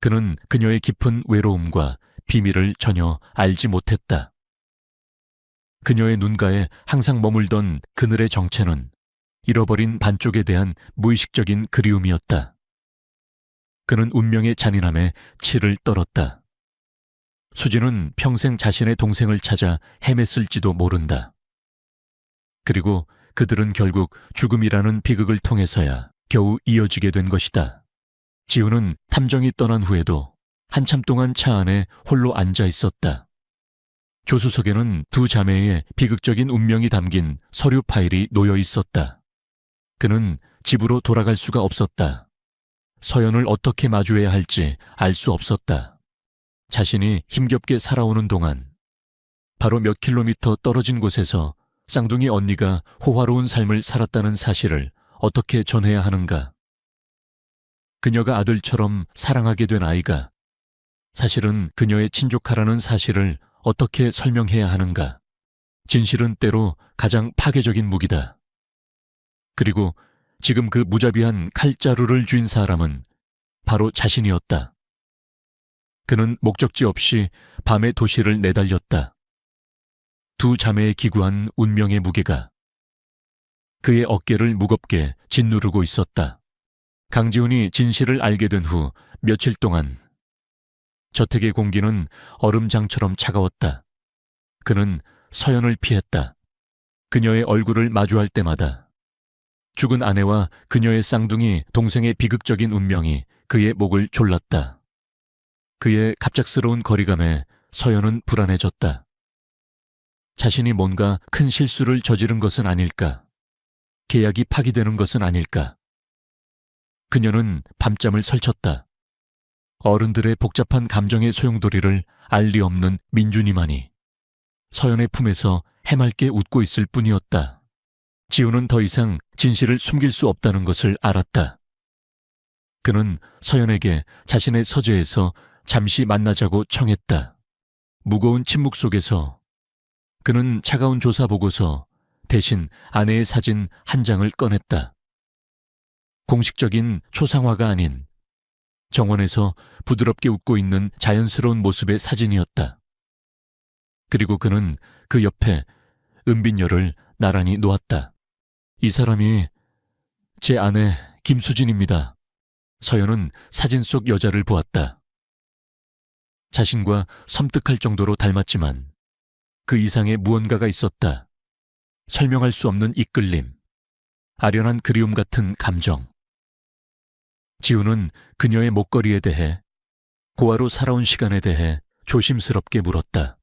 그는 그녀의 깊은 외로움과 비밀을 전혀 알지 못했다. 그녀의 눈가에 항상 머물던 그늘의 정체는 잃어버린 반쪽에 대한 무의식적인 그리움이었다. 그는 운명의 잔인함에 치를 떨었다. 수진은 평생 자신의 동생을 찾아 헤맸을지도 모른다. 그리고 그들은 결국 죽음이라는 비극을 통해서야 겨우 이어지게 된 것이다. 지우는 탐정이 떠난 후에도 한참 동안 차 안에 홀로 앉아 있었다. 조수석에는 두 자매의 비극적인 운명이 담긴 서류 파일이 놓여 있었다. 그는 집으로 돌아갈 수가 없었다. 서연을 어떻게 마주해야 할지 알 수 없었다. 자신이 힘겹게 살아오는 동안 바로 몇 킬로미터 떨어진 곳에서 쌍둥이 언니가 호화로운 삶을 살았다는 사실을 어떻게 전해야 하는가. 그녀가 아들처럼 사랑하게 된 아이가 사실은 그녀의 친조카라는 사실을 어떻게 설명해야 하는가. 진실은 때로 가장 파괴적인 무기다. 그리고 지금 그 무자비한 칼자루를 쥔 사람은 바로 자신이었다. 그는 목적지 없이 밤의 도시를 내달렸다. 두 자매의 기구한 운명의 무게가 그의 어깨를 무겁게 짓누르고 있었다. 강지훈이 진실을 알게 된 후 며칠 동안 저택의 공기는 얼음장처럼 차가웠다. 그는 서연을 피했다. 그녀의 얼굴을 마주할 때마다 죽은 아내와 그녀의 쌍둥이 동생의 비극적인 운명이 그의 목을 졸랐다. 그의 갑작스러운 거리감에 서연은 불안해졌다. 자신이 뭔가 큰 실수를 저지른 것은 아닐까? 계약이 파기되는 것은 아닐까? 그녀는 밤잠을 설쳤다. 어른들의 복잡한 감정의 소용돌이를 알 리 없는 민준이만이 서연의 품에서 해맑게 웃고 있을 뿐이었다. 지우는 더 이상 진실을 숨길 수 없다는 것을 알았다. 그는 서연에게 자신의 서재에서 잠시 만나자고 청했다. 무거운 침묵 속에서 그는 차가운 조사 보고서 대신 아내의 사진 한 장을 꺼냈다. 공식적인 초상화가 아닌 정원에서 부드럽게 웃고 있는 자연스러운 모습의 사진이었다. 그리고 그는 그 옆에 은빈열을 나란히 놓았다. 이 사람이 제 아내 김수진입니다. 서연은 사진 속 여자를 보았다. 자신과 섬뜩할 정도로 닮았지만 그 이상의 무언가가 있었다. 설명할 수 없는 이끌림, 아련한 그리움 같은 감정. 지우는 그녀의 목걸이에 대해, 고아로 살아온 시간에 대해 조심스럽게 물었다.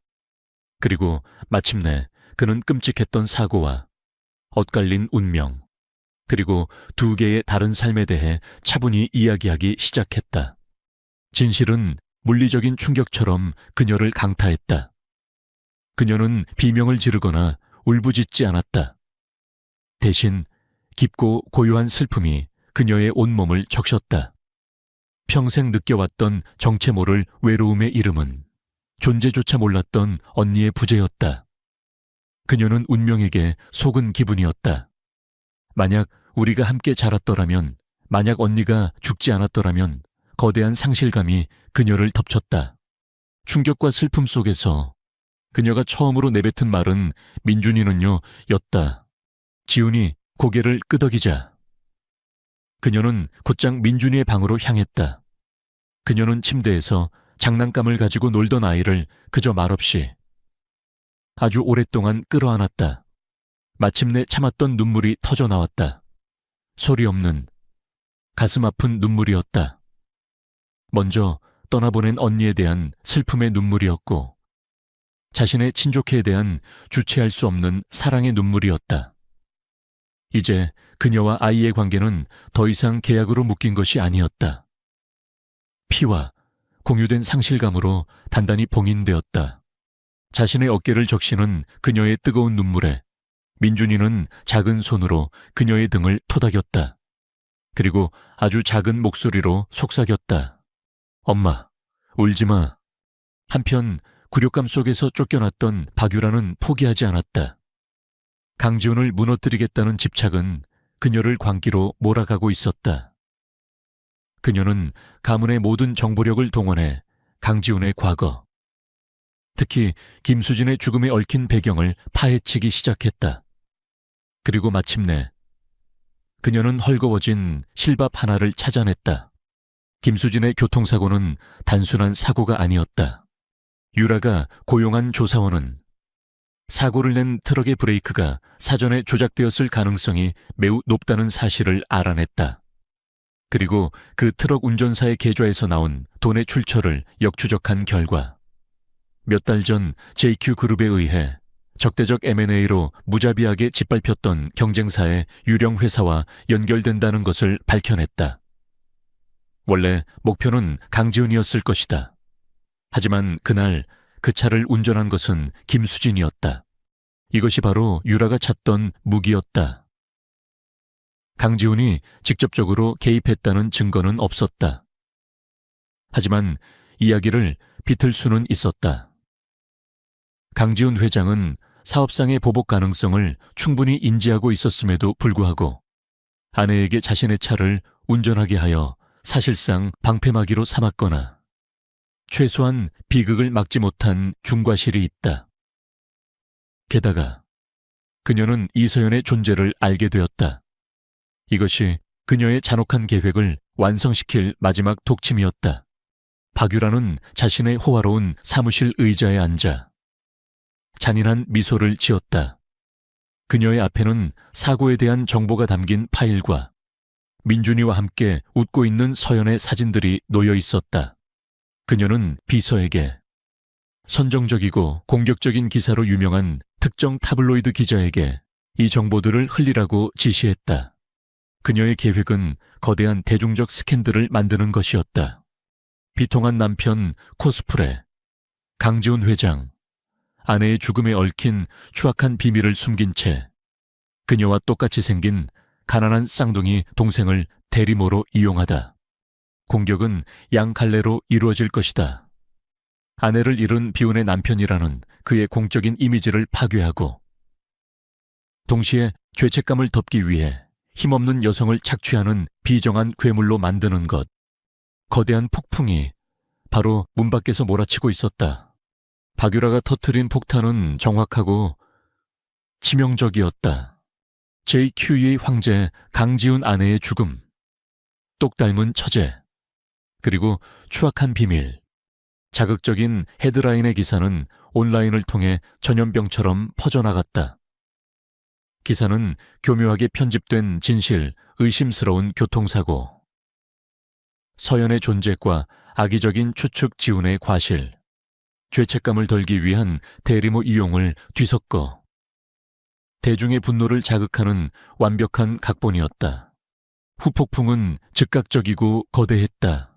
그리고 마침내 그는 끔찍했던 사고와 엇갈린 운명, 그리고 두 개의 다른 삶에 대해 차분히 이야기하기 시작했다. 진실은 물리적인 충격처럼 그녀를 강타했다. 그녀는 비명을 지르거나 울부짖지 않았다. 대신 깊고 고요한 슬픔이 그녀의 온몸을 적셨다. 평생 느껴왔던 정체 모를 외로움의 이름은 존재조차 몰랐던 언니의 부재였다. 그녀는 운명에게 속은 기분이었다. 만약 우리가 함께 자랐더라면, 만약 언니가 죽지 않았더라면 거대한 상실감이 그녀를 덮쳤다. 충격과 슬픔 속에서 그녀가 처음으로 내뱉은 말은 민준이는요 였다. 지훈이 고개를 끄덕이자 그녀는 곧장 민준이의 방으로 향했다. 그녀는 침대에서 장난감을 가지고 놀던 아이를 그저 말없이 아주 오랫동안 끌어안았다. 마침내 참았던 눈물이 터져 나왔다. 소리 없는 가슴 아픈 눈물이었다. 먼저 떠나보낸 언니에 대한 슬픔의 눈물이었고 자신의 친족해에 대한 주체할 수 없는 사랑의 눈물이었다. 이제 그녀와 아이의 관계는 더 이상 계약으로 묶인 것이 아니었다. 피와 공유된 상실감으로 단단히 봉인되었다. 자신의 어깨를 적시는 그녀의 뜨거운 눈물에 민준이는 작은 손으로 그녀의 등을 토닥였다. 그리고 아주 작은 목소리로 속삭였다. 엄마, 울지 마. 한편 굴욕감 속에서 쫓겨났던 박유라는 포기하지 않았다. 강지훈을 무너뜨리겠다는 집착은 그녀를 광기로 몰아가고 있었다. 그녀는 가문의 모든 정보력을 동원해 강지훈의 과거, 특히 김수진의 죽음에 얽힌 배경을 파헤치기 시작했다. 그리고 마침내 그녀는 헐거워진 실밥 하나를 찾아냈다. 김수진의 교통사고는 단순한 사고가 아니었다. 유라가 고용한 조사원은 사고를 낸 트럭의 브레이크가 사전에 조작되었을 가능성이 매우 높다는 사실을 알아냈다. 그리고 그 트럭 운전사의 계좌에서 나온 돈의 출처를 역추적한 결과 몇 달 전 JQ그룹에 의해 적대적 M&A로 무자비하게 짓밟혔던 경쟁사의 유령 회사와 연결된다는 것을 밝혀냈다. 원래 목표는 강지훈이었을 것이다. 하지만 그날 그 차를 운전한 것은 김수진이었다. 이것이 바로 유라가 찾던 무기였다. 강지훈이 직접적으로 개입했다는 증거는 없었다. 하지만 이야기를 비틀 수는 있었다. 강지훈 회장은 사업상의 보복 가능성을 충분히 인지하고 있었음에도 불구하고 아내에게 자신의 차를 운전하게 하여 사실상 방패막이로 삼았거나 최소한 비극을 막지 못한 중과실이 있다. 게다가 그녀는 이서연의 존재를 알게 되었다. 이것이 그녀의 잔혹한 계획을 완성시킬 마지막 독침이었다. 박유라는 자신의 호화로운 사무실 의자에 앉아 잔인한 미소를 지었다. 그녀의 앞에는 사고에 대한 정보가 담긴 파일과 민준이와 함께 웃고 있는 서연의 사진들이 놓여 있었다. 그녀는 비서에게 선정적이고 공격적인 기사로 유명한 특정 타블로이드 기자에게 이 정보들을 흘리라고 지시했다. 그녀의 계획은 거대한 대중적 스캔들을 만드는 것이었다. 비통한 남편 코스프레, 강지훈 회장, 아내의 죽음에 얽힌 추악한 비밀을 숨긴 채 그녀와 똑같이 생긴 가난한 쌍둥이 동생을 대리모로 이용하다. 공격은 양 갈래로 이루어질 것이다. 아내를 잃은 비운의 남편이라는 그의 공적인 이미지를 파괴하고 동시에 죄책감을 덮기 위해 힘없는 여성을 착취하는 비정한 괴물로 만드는 것. 거대한 폭풍이 바로 문 밖에서 몰아치고 있었다. 박유라가 터뜨린 폭탄은 정확하고 치명적이었다. JQ의 황제 강지훈 아내의 죽음, 똑 닮은 처제, 그리고 추악한 비밀. 자극적인 헤드라인의 기사는 온라인을 통해 전염병처럼 퍼져나갔다. 기사는 교묘하게 편집된 진실, 의심스러운 교통사고, 서연의 존재과 악의적인 추측 지훈의 과실, 죄책감을 덜기 위한 대리모 이용을 뒤섞어 대중의 분노를 자극하는 완벽한 각본이었다. 후폭풍은 즉각적이고 거대했다.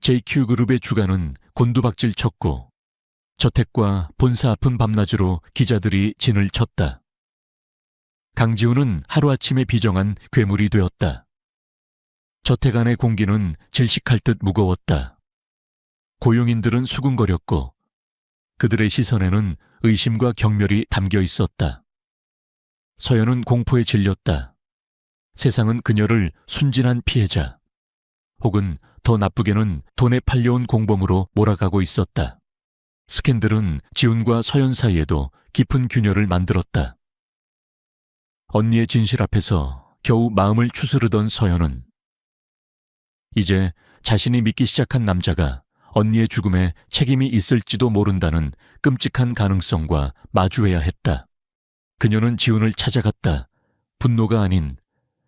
JQ그룹의 주가는 곤두박질 쳤고 저택과 본사 앞은 밤낮으로 기자들이 진을 쳤다. 강지훈은 하루아침에 비정한 괴물이 되었다. 저택 안의 공기는 질식할 듯 무거웠다. 고용인들은 수군거렸고 그들의 시선에는 의심과 경멸이 담겨 있었다. 서연은 공포에 질렸다. 세상은 그녀를 순진한 피해자 혹은 더 나쁘게는 돈에 팔려온 공범으로 몰아가고 있었다. 스캔들은 지훈과 서연 사이에도 깊은 균열을 만들었다. 언니의 진실 앞에서 겨우 마음을 추스르던 서연은 이제 자신이 믿기 시작한 남자가 언니의 죽음에 책임이 있을지도 모른다는 끔찍한 가능성과 마주해야 했다. 그녀는 지훈을 찾아갔다. 분노가 아닌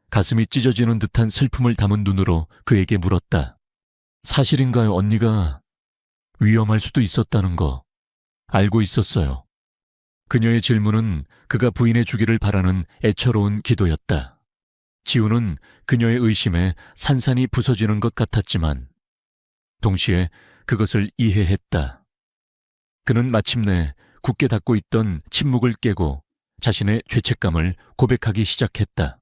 가슴이 찢어지는 듯한 슬픔을 담은 눈으로 그에게 물었다. 사실인가요? 언니가 위험할 수도 있었다는 거 알고 있었어요. 그녀의 질문은 그가 부인해 주기를 바라는 애처로운 기도였다. 지훈은 그녀의 의심에 산산이 부서지는 것 같았지만 동시에 그것을 이해했다. 그는 마침내 굳게 닫고 있던 침묵을 깨고 자신의 죄책감을 고백하기 시작했다.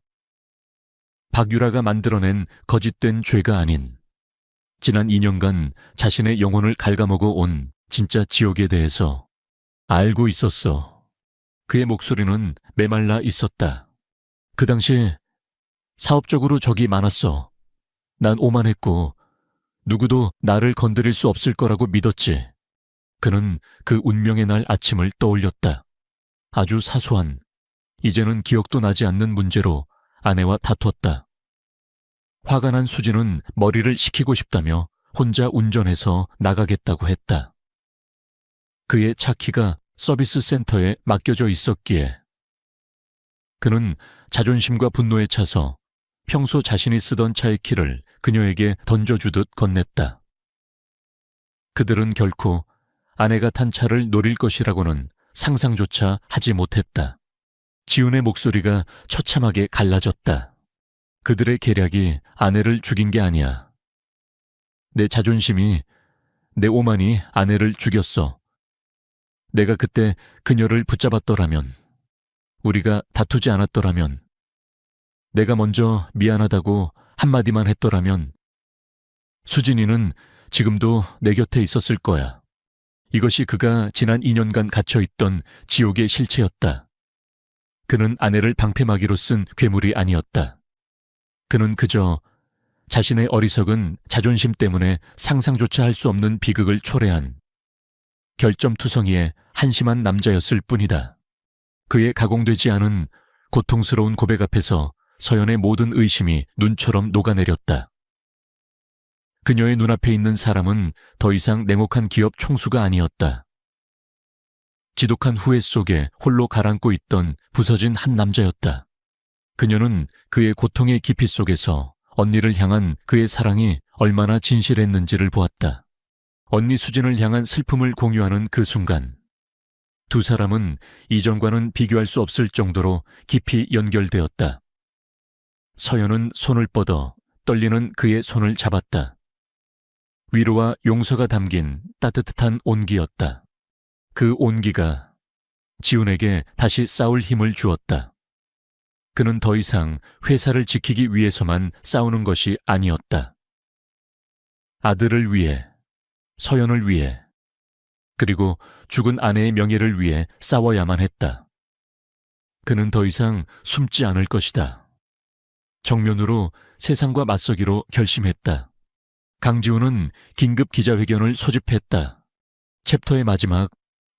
박유라가 만들어낸 거짓된 죄가 아닌 지난 2년간 자신의 영혼을 갉아먹어 온 진짜 지옥에 대해서 알고 있었어. 그의 목소리는 메말라 있었다. 그 당시 사업적으로 적이 많았어. 난 오만했고 누구도 나를 건드릴 수 없을 거라고 믿었지. 그는 그 운명의 날 아침을 떠올렸다. 아주 사소한, 이제는 기억도 나지 않는 문제로 아내와 다퉜다. 화가 난 수지는 머리를 식히고 싶다며 혼자 운전해서 나가겠다고 했다. 그의 차 키가 서비스 센터에 맡겨져 있었기에. 그는 자존심과 분노에 차서 평소 자신이 쓰던 차의 키를 그녀에게 던져주듯 건넸다. 그들은 결코 아내가 탄 차를 노릴 것이라고는 상상조차 하지 못했다. 지훈의 목소리가 처참하게 갈라졌다. 그들의 계략이 아내를 죽인 게 아니야. 내 자존심이, 내 오만이 아내를 죽였어. 내가 그때 그녀를 붙잡았더라면, 우리가 다투지 않았더라면, 내가 먼저 미안하다고 한마디만 했더라면, 수진이는 지금도 내 곁에 있었을 거야. 이것이 그가 지난 2년간 갇혀있던 지옥의 실체였다. 그는 아내를 방패막이로 쓴 괴물이 아니었다. 그는 그저 자신의 어리석은 자존심 때문에 상상조차 할 수 없는 비극을 초래한 결점투성이의 한심한 남자였을 뿐이다. 그의 가공되지 않은 고통스러운 고백 앞에서 서연의 모든 의심이 눈처럼 녹아내렸다. 그녀의 눈앞에 있는 사람은 더 이상 냉혹한 기업 총수가 아니었다. 지독한 후회 속에 홀로 가라앉고 있던 부서진 한 남자였다. 그녀는 그의 고통의 깊이 속에서 언니를 향한 그의 사랑이 얼마나 진실했는지를 보았다. 언니 수진을 향한 슬픔을 공유하는 그 순간, 두 사람은 이전과는 비교할 수 없을 정도로 깊이 연결되었다. 서연은 손을 뻗어 떨리는 그의 손을 잡았다. 위로와 용서가 담긴 따뜻한 온기였다. 그 온기가 지훈에게 다시 싸울 힘을 주었다. 그는 더 이상 회사를 지키기 위해서만 싸우는 것이 아니었다. 아들을 위해, 서연을 위해, 그리고 죽은 아내의 명예를 위해 싸워야만 했다. 그는 더 이상 숨지 않을 것이다. 정면으로 세상과 맞서기로 결심했다. 강지훈은 긴급 기자회견을 소집했다. 챕터의 마지막,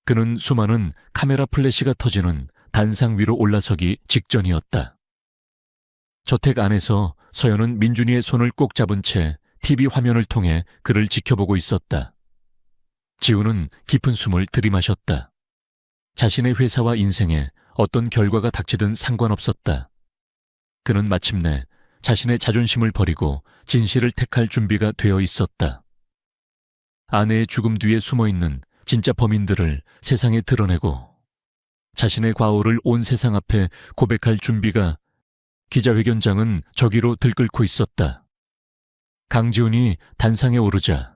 그는 수많은 카메라 플래시가 터지는 단상 위로 올라서기 직전이었다. 저택 안에서 서연은 민준이의 손을 꼭 잡은 채 TV 화면을 통해 그를 지켜보고 있었다. 지훈은 깊은 숨을 들이마셨다. 자신의 회사와 인생에 어떤 결과가 닥치든 상관없었다. 그는 마침내 자신의 자존심을 버리고 진실을 택할 준비가 되어 있었다. 아내의 죽음 뒤에 숨어있는 진짜 범인들을 세상에 드러내고 자신의 과오를 온 세상 앞에 고백할 준비가 기자회견장은 저기로 들끓고 있었다. 강지훈이 단상에 오르자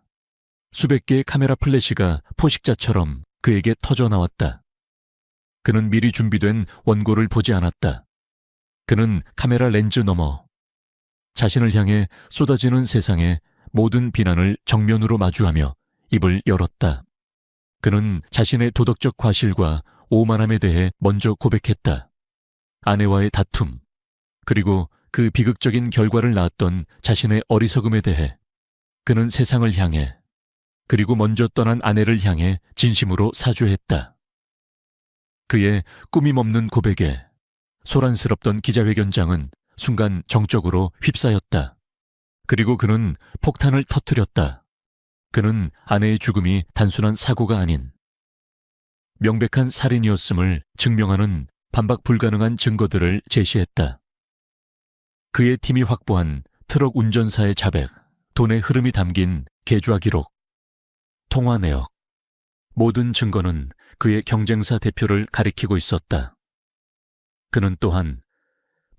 수백 개의 카메라 플래시가 포식자처럼 그에게 터져 나왔다. 그는 미리 준비된 원고를 보지 않았다. 그는 카메라 렌즈 너머 자신을 향해 쏟아지는 세상의 모든 비난을 정면으로 마주하며 입을 열었다. 그는 자신의 도덕적 과실과 오만함에 대해 먼저 고백했다. 아내와의 다툼, 그리고 그 비극적인 결과를 낳았던 자신의 어리석음에 대해 그는 세상을 향해, 그리고 먼저 떠난 아내를 향해 진심으로 사죄했다. 그의 꾸밈없는 고백에 소란스럽던 기자회견장은 순간 정적으로 휩싸였다. 그리고 그는 폭탄을 터뜨렸다. 그는 아내의 죽음이 단순한 사고가 아닌 명백한 살인이었음을 증명하는 반박 불가능한 증거들을 제시했다. 그의 팀이 확보한 트럭 운전사의 자백, 돈의 흐름이 담긴 계좌 기록, 통화 내역, 모든 증거는 그의 경쟁사 대표를 가리키고 있었다. 그는 또한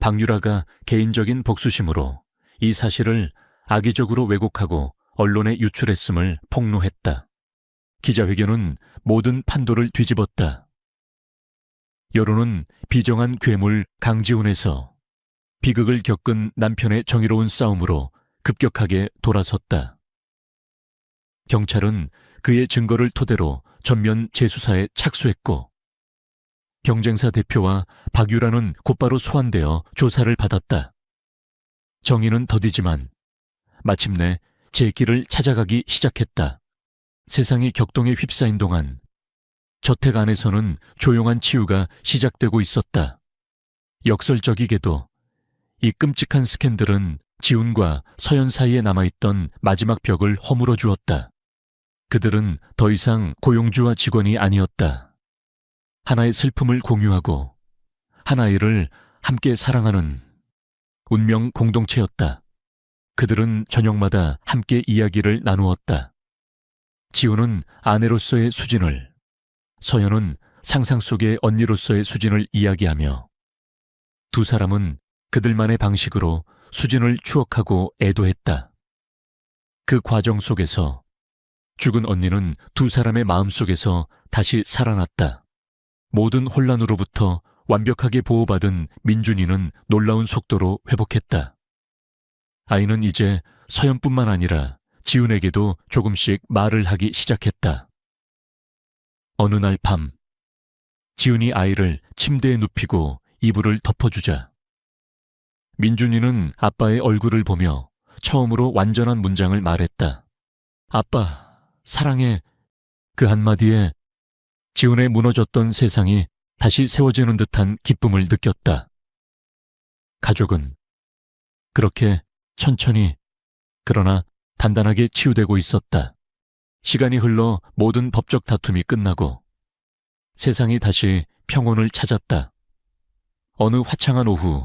박유라가 개인적인 복수심으로 이 사실을 악의적으로 왜곡하고 언론에 유출했음을 폭로했다. 기자회견은 모든 판도를 뒤집었다. 여론은 비정한 괴물 강지훈에서 비극을 겪은 남편의 정의로운 싸움으로 급격하게 돌아섰다. 경찰은 그의 증거를 토대로 전면 재수사에 착수했고 경쟁사 대표와 박유라는 곧바로 소환되어 조사를 받았다. 정의는 더디지만 마침내 제 길을 찾아가기 시작했다. 세상이 격동에 휩싸인 동안 저택 안에서는 조용한 치유가 시작되고 있었다. 역설적이게도 이 끔찍한 스캔들은 지훈과 서연 사이에 남아있던 마지막 벽을 허물어 주었다. 그들은 더 이상 고용주와 직원이 아니었다. 하나의 슬픔을 공유하고 하나이를 함께 사랑하는 운명 공동체였다. 그들은 저녁마다 함께 이야기를 나누었다. 지훈은 아내로서의 수진을, 서연은 상상 속의 언니로서의 수진을 이야기하며 두 사람은 그들만의 방식으로 수진을 추억하고 애도했다. 그 과정 속에서 죽은 언니는 두 사람의 마음속에서 다시 살아났다. 모든 혼란으로부터 완벽하게 보호받은 민준이는 놀라운 속도로 회복했다. 아이는 이제 서연뿐만 아니라 지훈에게도 조금씩 말을 하기 시작했다. 어느 날 밤, 지훈이 아이를 침대에 눕히고 이불을 덮어주자 민준이는 아빠의 얼굴을 보며 처음으로 완전한 문장을 말했다. 아빠, 사랑해. 그 한마디에 지훈의 무너졌던 세상이 다시 세워지는 듯한 기쁨을 느꼈다. 가족은 그렇게 천천히 그러나 단단하게 치유되고 있었다. 시간이 흘러 모든 법적 다툼이 끝나고 세상이 다시 평온을 찾았다. 어느 화창한 오후,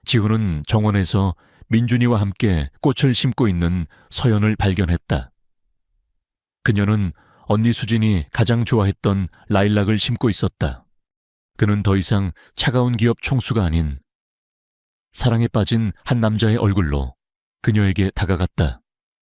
지훈은 정원에서 민준이와 함께 꽃을 심고 있는 서연을 발견했다. 그녀는 언니 수진이 가장 좋아했던 라일락을 심고 있었다. 그는 더 이상 차가운 기업 총수가 아닌 사랑에 빠진 한 남자의 얼굴로 그녀에게 다가갔다.